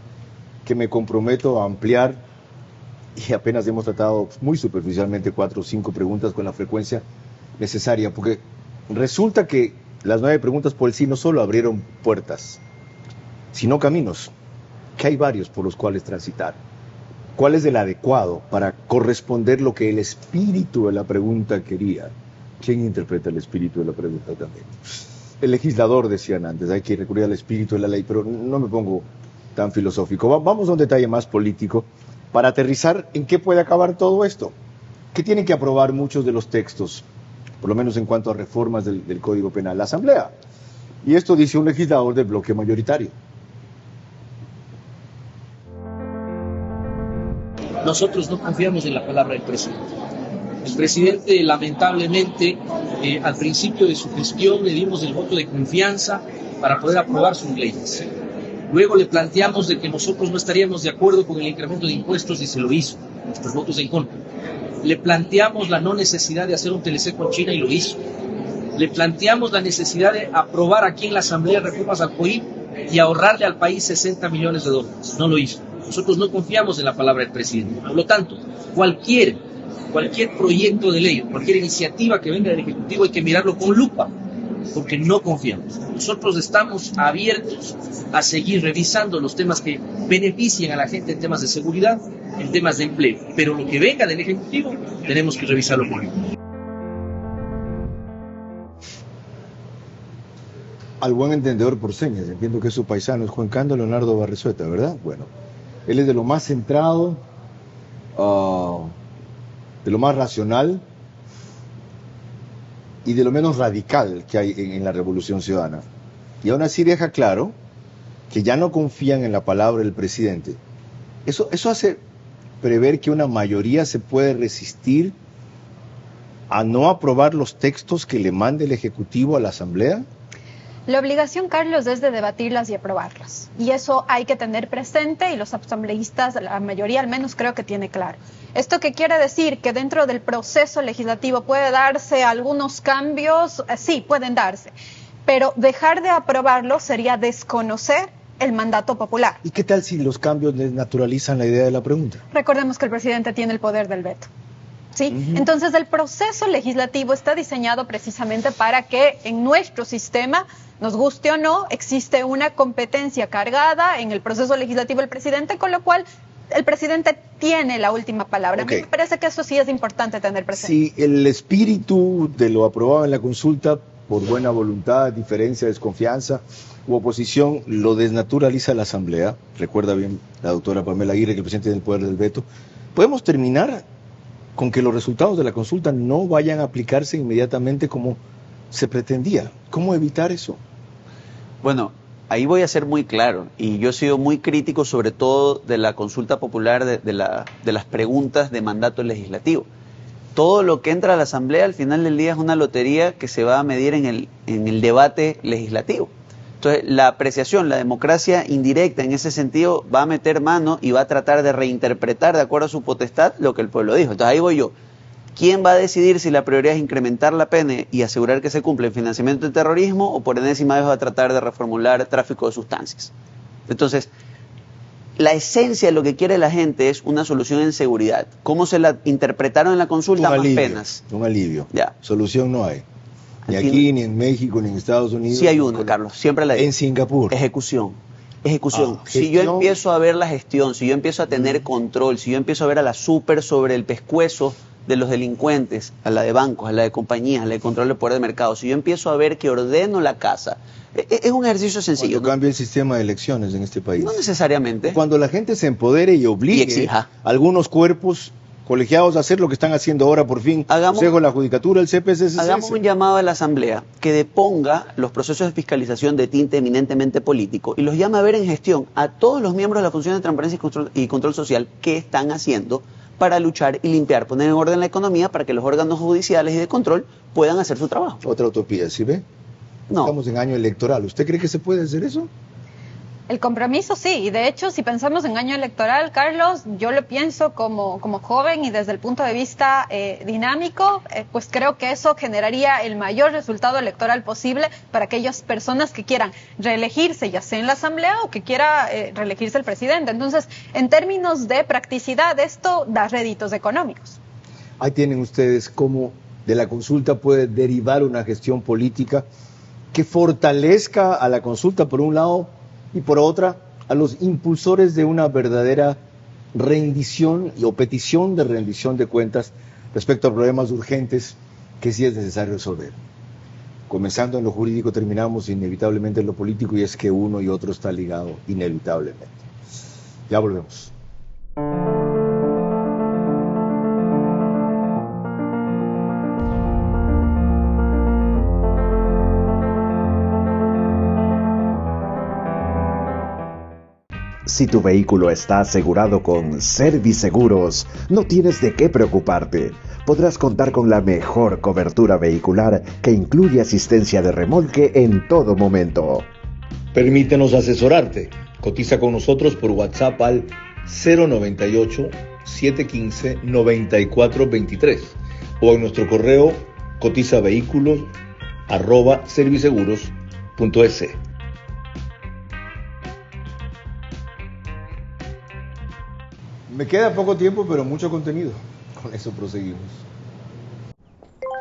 Speaker 1: Que me comprometo a ampliar, y apenas hemos tratado muy superficialmente 4 o 5 preguntas con la frecuencia necesaria, porque resulta que las 9 preguntas por el sí no solo abrieron puertas, sino caminos, que hay varios por los cuales transitar. ¿Cuál es el adecuado para corresponder lo que el espíritu de la pregunta quería? ¿Quién interpreta el espíritu de la pregunta también? El legislador, decían antes, hay que recurrir al espíritu de la ley, pero no me pongo tan filosófico. Vamos a un detalle más político para aterrizar en qué puede acabar todo esto. ¿Qué tienen que aprobar muchos de los textos por lo menos en cuanto a reformas del Código Penal. La Asamblea. Y esto dice un legislador del bloque mayoritario.
Speaker 10: Nosotros no confiamos en la palabra del presidente. El presidente, lamentablemente, al principio de su gestión le dimos el voto de confianza para poder aprobar sus leyes. Luego le planteamos de que nosotros no estaríamos de acuerdo con el incremento de impuestos y se lo hizo, nuestros votos en contra. Le planteamos la no necesidad de hacer un teleseco en China y lo hizo. Le planteamos la necesidad de aprobar aquí en la Asamblea reformas al COIP y ahorrarle al país 60 millones de dólares. No lo hizo. Nosotros no confiamos en la palabra del presidente. Por lo tanto, cualquier proyecto de ley, cualquier iniciativa que venga del Ejecutivo hay que mirarlo con lupa, porque no confiamos. Nosotros estamos abiertos a seguir revisando los temas que beneficien a la gente en temas de seguridad, en temas de empleo, pero lo que venga del Ejecutivo tenemos que revisarlo con lupa.
Speaker 1: Al buen entendedor por señas, entiendo que su paisano es Juan Cando Leonardo Barrezueta, ¿verdad? Bueno, él es de lo más centrado, de lo más racional y de lo menos radical que hay en la Revolución Ciudadana. Y aún así deja claro que ya no confían en la palabra del presidente. Eso hace prever que una mayoría se puede resistir a no aprobar los textos que le mande el Ejecutivo a la Asamblea.
Speaker 2: La obligación, Carlos, es de debatirlas y aprobarlas. Y eso hay que tener presente y los asambleístas, la mayoría al menos creo que tiene claro. ¿Esto qué quiere decir? Que dentro del proceso legislativo puede darse algunos cambios, sí, pueden darse, pero dejar de aprobarlo sería desconocer el mandato popular.
Speaker 1: ¿Y qué tal si los cambios desnaturalizan la idea de la pregunta?
Speaker 2: Recordemos que el presidente tiene el poder del veto. ¿Sí? Entonces el proceso legislativo está diseñado precisamente para que en nuestro sistema, nos guste o no, existe una competencia cargada en el proceso legislativo del presidente, con lo cual el presidente tiene la última palabra. Okay. A mí me parece que eso sí es importante tener presente.
Speaker 1: Si el espíritu de lo aprobado en la consulta, por buena voluntad, diferencia, desconfianza u oposición, lo desnaturaliza la Asamblea, recuerda bien la doctora Pamela Aguirre que el presidente tiene el poder del veto, podemos terminar con que los resultados de la consulta no vayan a aplicarse inmediatamente como se pretendía. ¿Cómo evitar eso?
Speaker 3: Bueno, ahí voy a ser muy claro, y yo he sido muy crítico sobre todo de la consulta popular, de las preguntas de mandato legislativo. Todo lo que entra a la Asamblea al final del día es una lotería que se va a medir en el debate legislativo. Entonces, la apreciación, la democracia indirecta en ese sentido va a meter mano y va a tratar de reinterpretar de acuerdo a su potestad lo que el pueblo dijo. Entonces, ahí voy yo. ¿Quién va a decidir si la prioridad es incrementar la pena y asegurar que se cumple el financiamiento del terrorismo o por enésima vez va a tratar de reformular el tráfico de sustancias? Entonces, la esencia de lo que quiere la gente es una solución en seguridad. ¿Cómo se la interpretaron en la consulta? Más penas.
Speaker 1: Un alivio.
Speaker 3: Ya.
Speaker 1: Solución no hay. Ni aquí, ni en México, ni en Estados Unidos.
Speaker 3: Sí hay una, Carlos, siempre la digo.
Speaker 1: En Singapur.
Speaker 3: Ejecución. Si yo empiezo a ver la gestión, si yo empiezo a tener control, si yo empiezo a ver a la súper sobre el pescuezo de los delincuentes, a la de bancos, a la de compañías, a la de control de poder de mercado, si yo empiezo a ver que ordeno la casa, es un ejercicio sencillo.
Speaker 1: Cuando cambia el sistema de elecciones en este país.
Speaker 3: No necesariamente.
Speaker 1: Cuando la gente se empodere y obligue
Speaker 3: exija
Speaker 1: a algunos cuerpos colegiados a hacer lo que están haciendo ahora por fin, Consejo de la Judicatura, el CPCCC.
Speaker 3: Hagamos un llamado a la Asamblea que deponga los procesos de fiscalización de tinte eminentemente político y los llame a ver en gestión a todos los miembros de la Función de Transparencia y Control Social qué están haciendo para luchar y limpiar, poner en orden la economía para que los órganos judiciales y de control puedan hacer su trabajo.
Speaker 1: Otra utopía, ¿sí ve?
Speaker 3: No.
Speaker 1: Estamos en año electoral. ¿Usted cree que se puede hacer eso?
Speaker 2: El compromiso sí, y de hecho si pensamos en año electoral, Carlos, yo lo pienso como joven y desde el punto de vista dinámico, pues creo que eso generaría el mayor resultado electoral posible para aquellas personas que quieran reelegirse, ya sea en la Asamblea o que quiera reelegirse el presidente. Entonces, en términos de practicidad, esto da réditos económicos.
Speaker 1: Ahí tienen ustedes cómo de la consulta puede derivar una gestión política que fortalezca a la consulta por un lado, y por otra, a los impulsores de una verdadera rendición o petición de rendición de cuentas respecto a problemas urgentes que sí es necesario resolver. Comenzando en lo jurídico, terminamos inevitablemente en lo político, y es que uno y otro está ligado inevitablemente. Ya volvemos.
Speaker 5: Si tu vehículo está asegurado con Serviceguros, no tienes de qué preocuparte. Podrás contar con la mejor cobertura vehicular que incluye asistencia de remolque en todo momento.
Speaker 4: Permítenos asesorarte. Cotiza con nosotros por WhatsApp al 098-715-9423 o en nuestro correo cotizavehículos@serviceguros.es.
Speaker 1: Me queda poco tiempo, pero mucho contenido. Con eso proseguimos.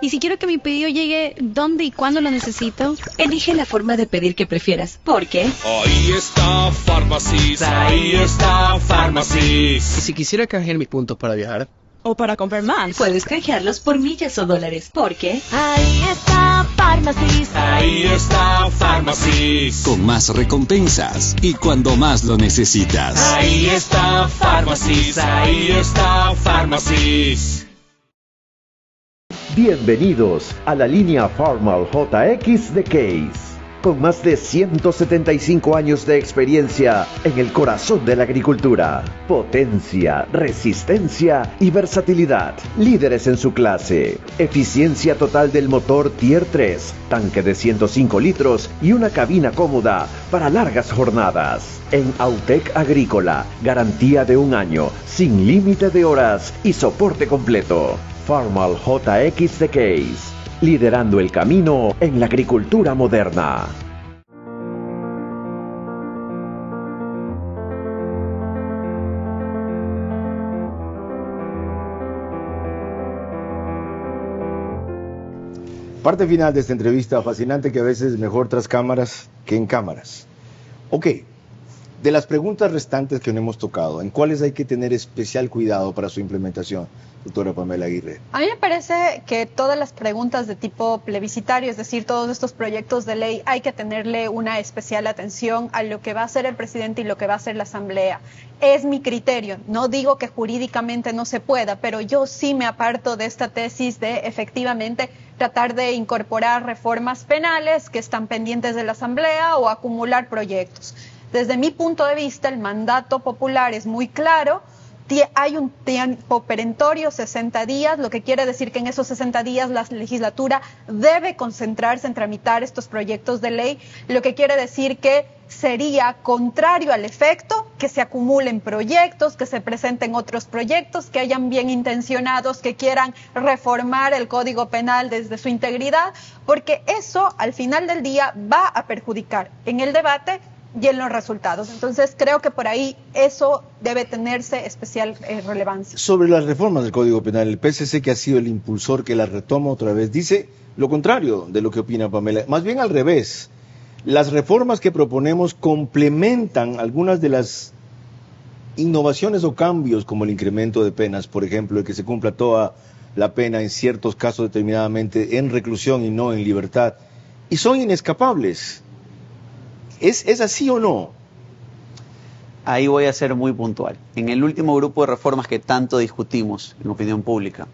Speaker 11: Y si quiero que mi pedido llegue, ¿dónde y cuándo lo necesito?
Speaker 12: Elige la forma de pedir que prefieras, porque...
Speaker 13: Ahí está Pharmacies, ahí está Pharmacies.
Speaker 14: Y si quisiera canjear mis puntos para viajar...
Speaker 12: o para comprar más, puedes canjearlos por millas o dólares, porque...
Speaker 15: ahí está Pharmacies,
Speaker 13: ahí está Pharmacies.
Speaker 16: Con más recompensas y cuando más lo necesitas.
Speaker 13: Ahí está Pharmacies, ahí está Pharmacies.
Speaker 5: Bienvenidos a la línea Farmal JX de Case, con más de 175 años de experiencia en el corazón de la agricultura. Potencia, resistencia y versatilidad. Líderes en su clase. Eficiencia total del motor Tier 3, tanque de 105 litros y una cabina cómoda para largas jornadas. En Autec Agrícola, garantía de 1 año, sin límite de horas y soporte completo. Farmal JX de Case, liderando el camino en la agricultura moderna.
Speaker 1: Parte final de esta entrevista fascinante, que a veces es mejor tras cámaras que en cámaras. Ok, de las preguntas restantes que no hemos tocado, ¿en cuáles hay que tener especial cuidado para su implementación, doctora Pamela Aguirre?
Speaker 2: A mí me parece que todas las preguntas de tipo plebiscitario, es decir, todos estos proyectos de ley, hay que tenerle una especial atención a lo que va a hacer el presidente y lo que va a hacer la Asamblea. Es mi criterio, no digo que jurídicamente no se pueda, pero yo sí me aparto de esta tesis de efectivamente tratar de incorporar reformas penales que están pendientes de la Asamblea o acumular proyectos. Desde mi punto de vista, el mandato popular es muy claro. Hay un tiempo perentorio, 60 días, lo que quiere decir que en esos 60 días la legislatura debe concentrarse en tramitar estos proyectos de ley, lo que quiere decir que sería contrario al efecto que se acumulen proyectos, que se presenten otros proyectos, que hayan bien intencionados, que quieran reformar el Código Penal desde su integridad, porque eso al final del día va a perjudicar en el debate y en los resultados. Entonces creo que por ahí eso debe tenerse especial relevancia.
Speaker 1: Sobre las reformas del Código Penal, el PSC, que ha sido el impulsor que las retoma otra vez, dice lo contrario de lo que opina Pamela, más bien al revés. Las reformas que proponemos complementan algunas de las innovaciones o cambios, como el incremento de penas, por ejemplo, el que se cumpla toda la pena en ciertos casos determinadamente en reclusión y no en libertad, y son inescapables. ¿Es así o no?
Speaker 3: Ahí voy a ser muy puntual. En el último grupo de reformas que tanto discutimos en opinión pública,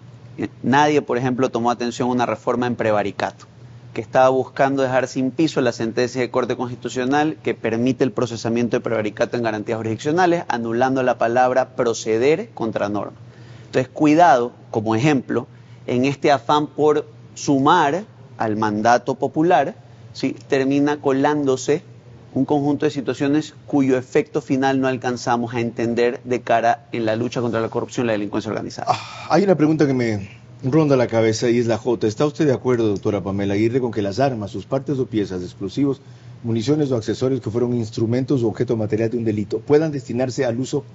Speaker 3: nadie, por ejemplo, tomó atención a una reforma en prevaricato, que estaba buscando dejar sin piso la sentencia de Corte Constitucional que permite el procesamiento de prevaricato en garantías jurisdiccionales, anulando la palabra proceder contra norma. Entonces, cuidado, como ejemplo, en este afán por sumar al mandato popular, ¿sí?, termina colándose un conjunto de situaciones cuyo efecto final no alcanzamos a entender de cara en la lucha contra la corrupción y la delincuencia organizada.
Speaker 1: Hay una pregunta que me ronda la cabeza y es la J. ¿Está usted de acuerdo, doctora Pamela Aguirre, con que las armas, sus partes o piezas, explosivos, municiones o accesorios que fueron instrumentos o objeto material de un delito puedan destinarse al uso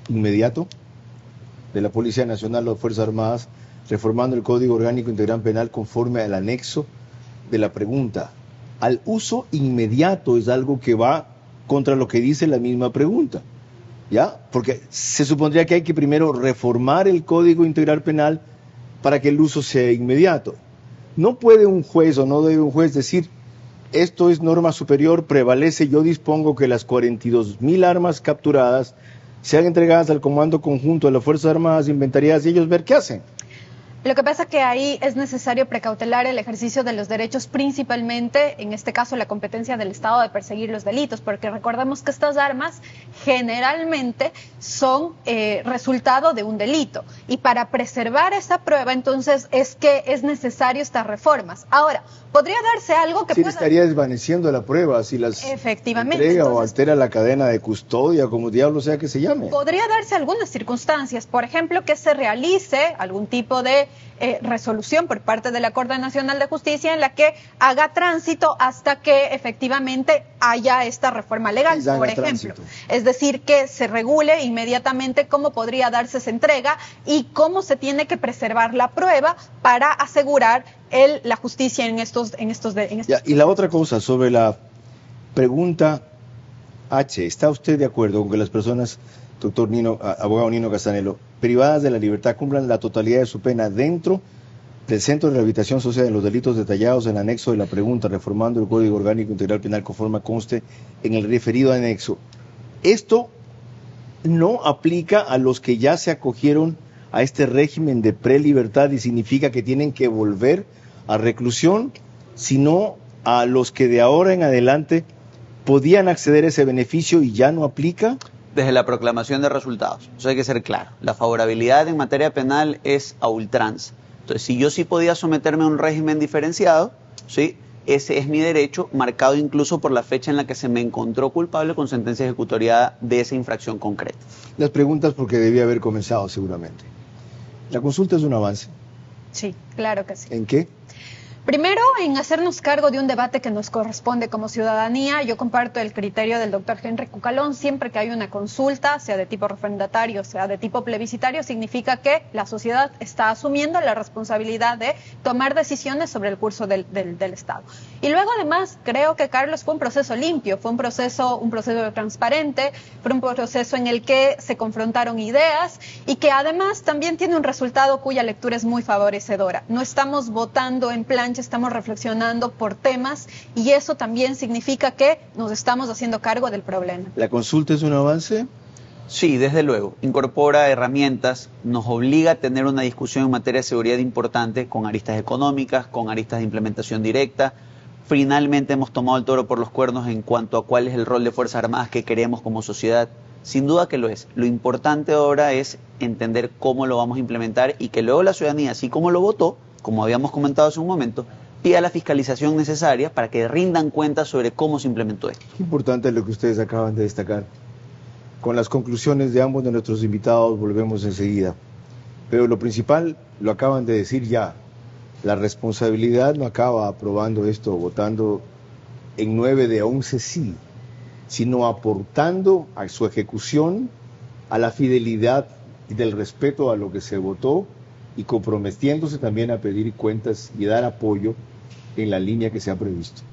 Speaker 1: inmediato de la Policía Nacional o Fuerzas Armadas, reformando el Código Orgánico Integral Penal conforme al anexo de la pregunta? Al uso inmediato es algo que va contra lo que dice la misma pregunta, ¿ya? Porque se supondría que hay que primero reformar el Código Integral Penal para que el uso sea inmediato. No puede un juez o no debe un juez decir, esto es norma superior, prevalece, yo dispongo que las 42.000 armas capturadas sean entregadas al Comando Conjunto de las Fuerzas Armadas, inventariadas, y ellos ver qué hacen.
Speaker 2: Lo que pasa es que ahí es necesario precautelar el ejercicio de los derechos, principalmente, en este caso, la competencia del Estado de perseguir los delitos, porque recordemos que estas armas generalmente son resultado de un delito. Y para preservar esa prueba, entonces, es que es necesario estas reformas. Ahora, podría darse algo que
Speaker 8: sí,
Speaker 2: pueda...
Speaker 8: estaría desvaneciendo la prueba si las
Speaker 2: efectivamente
Speaker 8: entrega
Speaker 2: entonces,
Speaker 8: o altera la cadena de custodia, como diablo sea que se llame.
Speaker 2: Podría darse algunas circunstancias, por ejemplo, que se realice algún tipo de resolución por parte de la Corte Nacional de Justicia en la que haga tránsito hasta que efectivamente haya esta reforma legal, por ejemplo. Tránsito. Es decir, que se regule inmediatamente cómo podría darse esa entrega y cómo se tiene que preservar la prueba para asegurar la justicia en estos
Speaker 8: ya, y la otra cosa sobre la pregunta H, ¿está usted de acuerdo con que las personas, doctor Nino, abogado Nino Casanello, privadas de la libertad cumplan la totalidad de su pena dentro del Centro de Rehabilitación Social de los delitos detallados en el anexo de la pregunta, reformando el Código Orgánico Integral Penal conforme conste en el referido anexo? Esto no aplica a los que ya se acogieron a este régimen de prelibertad y significa que tienen que volver a reclusión, sino a los que de ahora en adelante podían acceder a ese beneficio y ya no aplica.
Speaker 3: Desde la proclamación de resultados, eso hay que ser claro, la favorabilidad en materia penal es a ultranza. Entonces, si yo sí podía someterme a un régimen diferenciado, ¿sí?, ese es mi derecho, marcado incluso por la fecha en la que se me encontró culpable con sentencia ejecutoriada de esa infracción concreta.
Speaker 8: Las preguntas porque debía haber comenzado seguramente. ¿La consulta es un avance?
Speaker 2: Sí, claro que sí.
Speaker 8: ¿En qué?
Speaker 2: Primero, en hacernos cargo de un debate que nos corresponde como ciudadanía. Yo comparto el criterio del doctor Henry Cucalón. Siempre que hay una consulta, sea de tipo referendatario, sea de tipo plebiscitario, significa que la sociedad está asumiendo la responsabilidad de tomar decisiones sobre el curso del Estado. Y luego, además, creo que, Carlos, fue un proceso limpio, fue un proceso transparente, fue un proceso en el que se confrontaron ideas y que además también tiene un resultado cuya lectura es muy favorecedora. No estamos votando en plancha, estamos reflexionando por temas y eso también significa que nos estamos haciendo cargo del problema.
Speaker 8: ¿La consulta es un avance?
Speaker 3: Sí, desde luego. Incorpora herramientas, nos obliga a tener una discusión en materia de seguridad importante con aristas económicas, con aristas de implementación directa. Finalmente hemos tomado el toro por los cuernos en cuanto a cuál es el rol de Fuerzas Armadas que queremos como sociedad. Sin duda que lo es. Lo importante ahora es entender cómo lo vamos a implementar y que luego la ciudadanía, así como lo votó, como habíamos comentado hace un momento, pida la fiscalización necesaria para que rindan cuenta sobre cómo se implementó esto.
Speaker 8: Importante lo que ustedes acaban de destacar. Con las conclusiones de ambos de nuestros invitados volvemos enseguida. Pero lo principal lo acaban de decir ya. La responsabilidad no acaba aprobando esto, votando en 9 de 11 sí, sino aportando a su ejecución, a la fidelidad y del respeto a lo que se votó, y comprometiéndose también a pedir cuentas y dar apoyo en la línea que se ha previsto.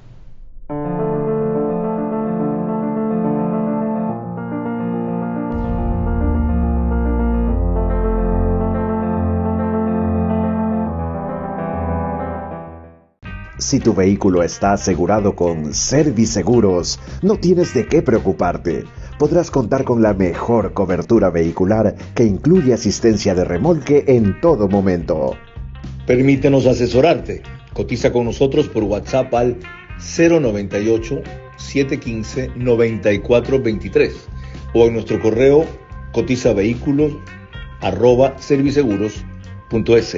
Speaker 5: Si tu vehículo está asegurado con Serviseguros, no tienes de qué preocuparte. Podrás contar con la mejor cobertura vehicular que incluye asistencia de remolque en todo momento.
Speaker 4: Permítenos asesorarte. Cotiza con nosotros por WhatsApp al 098-715-9423 o en nuestro correo cotizavehículos@serviseguros.es.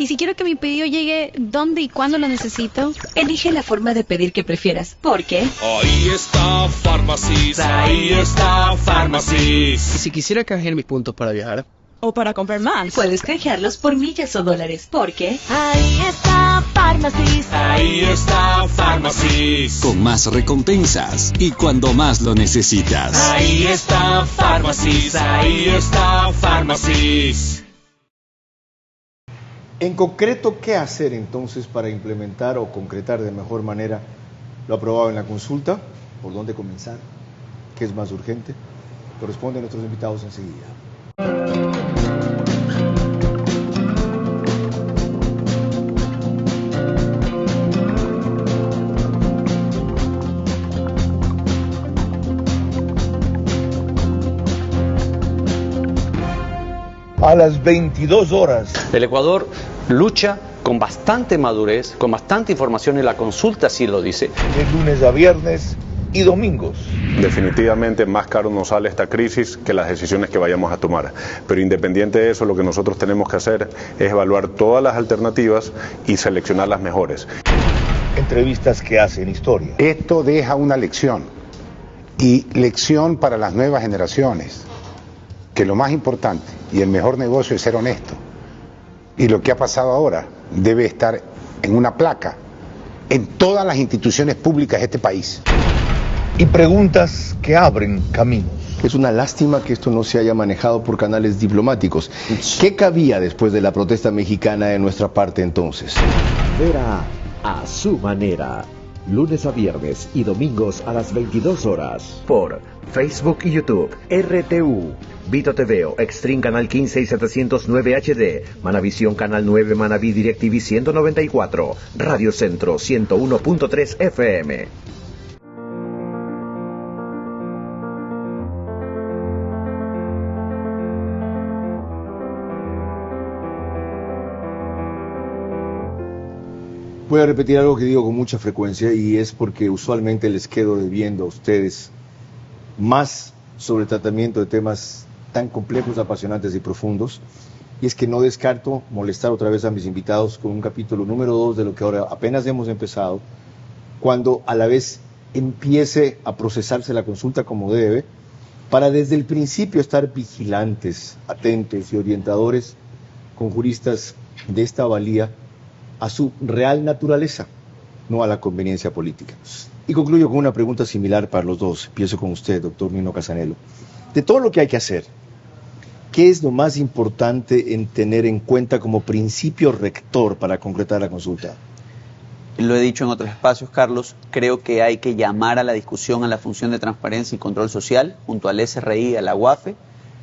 Speaker 11: Y si quiero que mi pedido llegue ¿dónde y cuándo lo necesito?
Speaker 12: Elige la forma de pedir que prefieras, porque...
Speaker 13: Ahí está Pharmacies, ahí está Pharmacies.
Speaker 14: Y si quisiera canjear mis puntos para viajar
Speaker 12: o para comprar más, puedes canjearlos por millas o dólares, porque...
Speaker 15: Ahí está Pharmacies,
Speaker 13: ahí está Pharmacies.
Speaker 16: Con más recompensas y cuando más lo necesitas.
Speaker 13: Ahí está Pharmacies, ahí está Pharmacies.
Speaker 8: En concreto, ¿qué hacer entonces para implementar o concretar de mejor manera lo aprobado en la consulta? ¿Por dónde comenzar? ¿Qué es más urgente? Corresponde a nuestros invitados enseguida.
Speaker 4: a las 22 horas.
Speaker 17: El Ecuador lucha con bastante madurez, con bastante información, y la consulta sí lo dice.
Speaker 4: De lunes a viernes y domingos.
Speaker 18: Definitivamente más caro nos sale esta crisis que las decisiones que vayamos a tomar. Pero independiente de eso, lo que nosotros tenemos que hacer es evaluar todas las alternativas y seleccionar las mejores.
Speaker 4: Entrevistas que hacen historia.
Speaker 19: Esto deja una lección, y lección para las nuevas generaciones, que lo más importante y el mejor negocio es ser honesto. Y lo que ha pasado ahora debe estar en una placa en todas las instituciones públicas de este país.
Speaker 4: Y preguntas que abren caminos.
Speaker 1: Es una lástima que esto no se haya manejado por canales diplomáticos. ¿Qué cabía después de la protesta mexicana de nuestra parte entonces?
Speaker 5: Vera a su manera. Lunes a viernes y domingos a las 22 horas. Por Facebook y YouTube, RTU, Vito TV, Extreme Canal 15 y 709 HD, Manavisión Canal 9, Manaví DirecTV 194, Radio Centro 101.3 FM.
Speaker 1: Voy a repetir algo que digo con mucha frecuencia, y es porque usualmente les quedo debiendo a ustedes más sobre el tratamiento de temas tan complejos, apasionantes y profundos, y es que no descarto molestar otra vez a mis invitados con un capítulo número 2 de lo que ahora apenas hemos empezado, cuando a la vez empiece a procesarse la consulta como debe, para desde el principio estar vigilantes, atentos y orientadores con juristas de esta valía a su real naturaleza, no a la conveniencia política. Y concluyo con una pregunta similar para los dos. Empiezo con usted, doctor Nino Casanello. De todo lo que hay que hacer, ¿qué es lo más importante en tener en cuenta como principio rector para concretar la consulta?
Speaker 3: Lo he dicho en otros espacios, Carlos, creo que hay que llamar a la discusión a la función de transparencia y control social, junto al SRI y a la UAFE,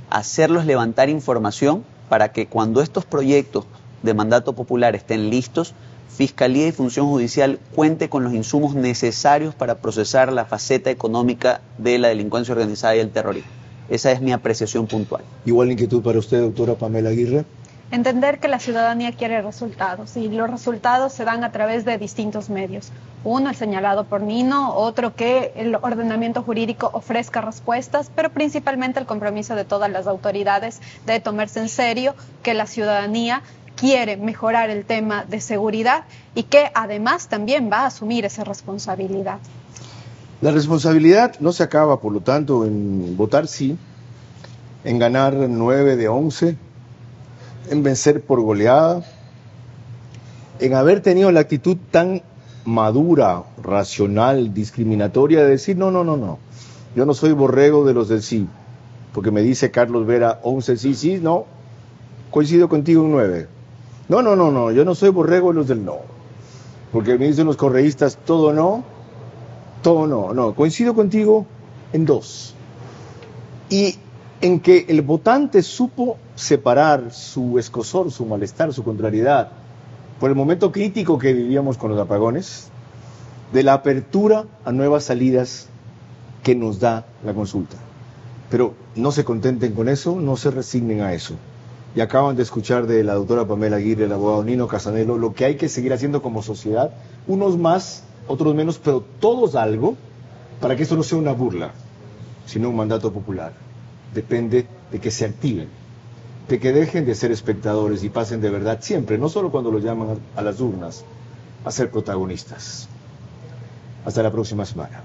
Speaker 3: hacerlos levantar información para que cuando estos proyectos de mandato popular estén listos, Fiscalía y Función Judicial cuente con los insumos necesarios para procesar la faceta económica de la delincuencia organizada y el terrorismo. Esa es mi apreciación puntual.
Speaker 1: Igual inquietud para usted, doctora Pamela Aguirre.
Speaker 2: Entender que la ciudadanía quiere resultados, y los resultados se dan a través de distintos medios. Uno, el señalado por Nino; otro, que el ordenamiento jurídico ofrezca respuestas, pero principalmente el compromiso de todas las autoridades de tomarse en serio que la ciudadanía quiere mejorar el tema de seguridad y que además también va a asumir esa responsabilidad.
Speaker 1: La responsabilidad no se acaba, por lo tanto, en votar sí, en ganar 9 de 11, en vencer por goleada, en haber tenido la actitud tan madura, racional, discriminatoria de decir no, yo no soy borrego de los del sí, porque me dice Carlos Vera 11 sí, no, coincido contigo en 9. No, yo no soy borrego de los del no, porque me dicen los correístas todo no, coincido contigo en 2. Y en que el votante supo separar su escozor, su malestar, su contrariedad, por el momento crítico que vivíamos con los apagones, de la apertura a nuevas salidas que nos da la consulta. Pero no se contenten con eso, no se resignen a eso. Y acaban de escuchar de la doctora Pamela Aguirre, el abogado Nino Casanello, lo que hay que seguir haciendo como sociedad, unos más, otros menos, pero todos algo, para que esto no sea una burla, sino un mandato popular. Depende de que se activen, de que dejen de ser espectadores y pasen de verdad siempre, no solo cuando los llaman a las urnas, a ser protagonistas. Hasta la próxima semana.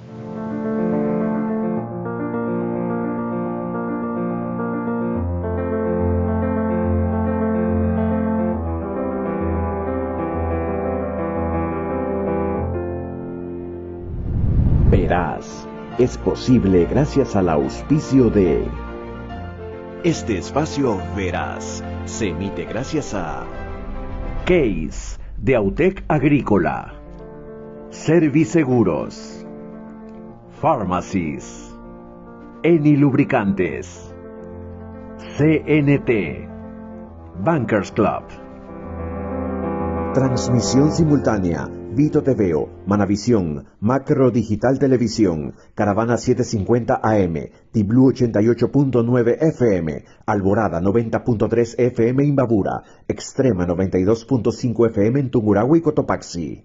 Speaker 5: Verás, es posible gracias al auspicio de... Este espacio Verás se emite gracias a Case de Autec Agrícola, Serviseguros, Pharmacies, Eni Lubricantes, CNT, Bankers Club. Transmisión simultánea Vito TVO, Manavisión, Macro Digital Televisión, Caravana 750 AM, Tiblu 88.9 FM, Alborada 90.3 FM Imbabura, Extrema 92.5 FM en Tungurahua y Cotopaxi.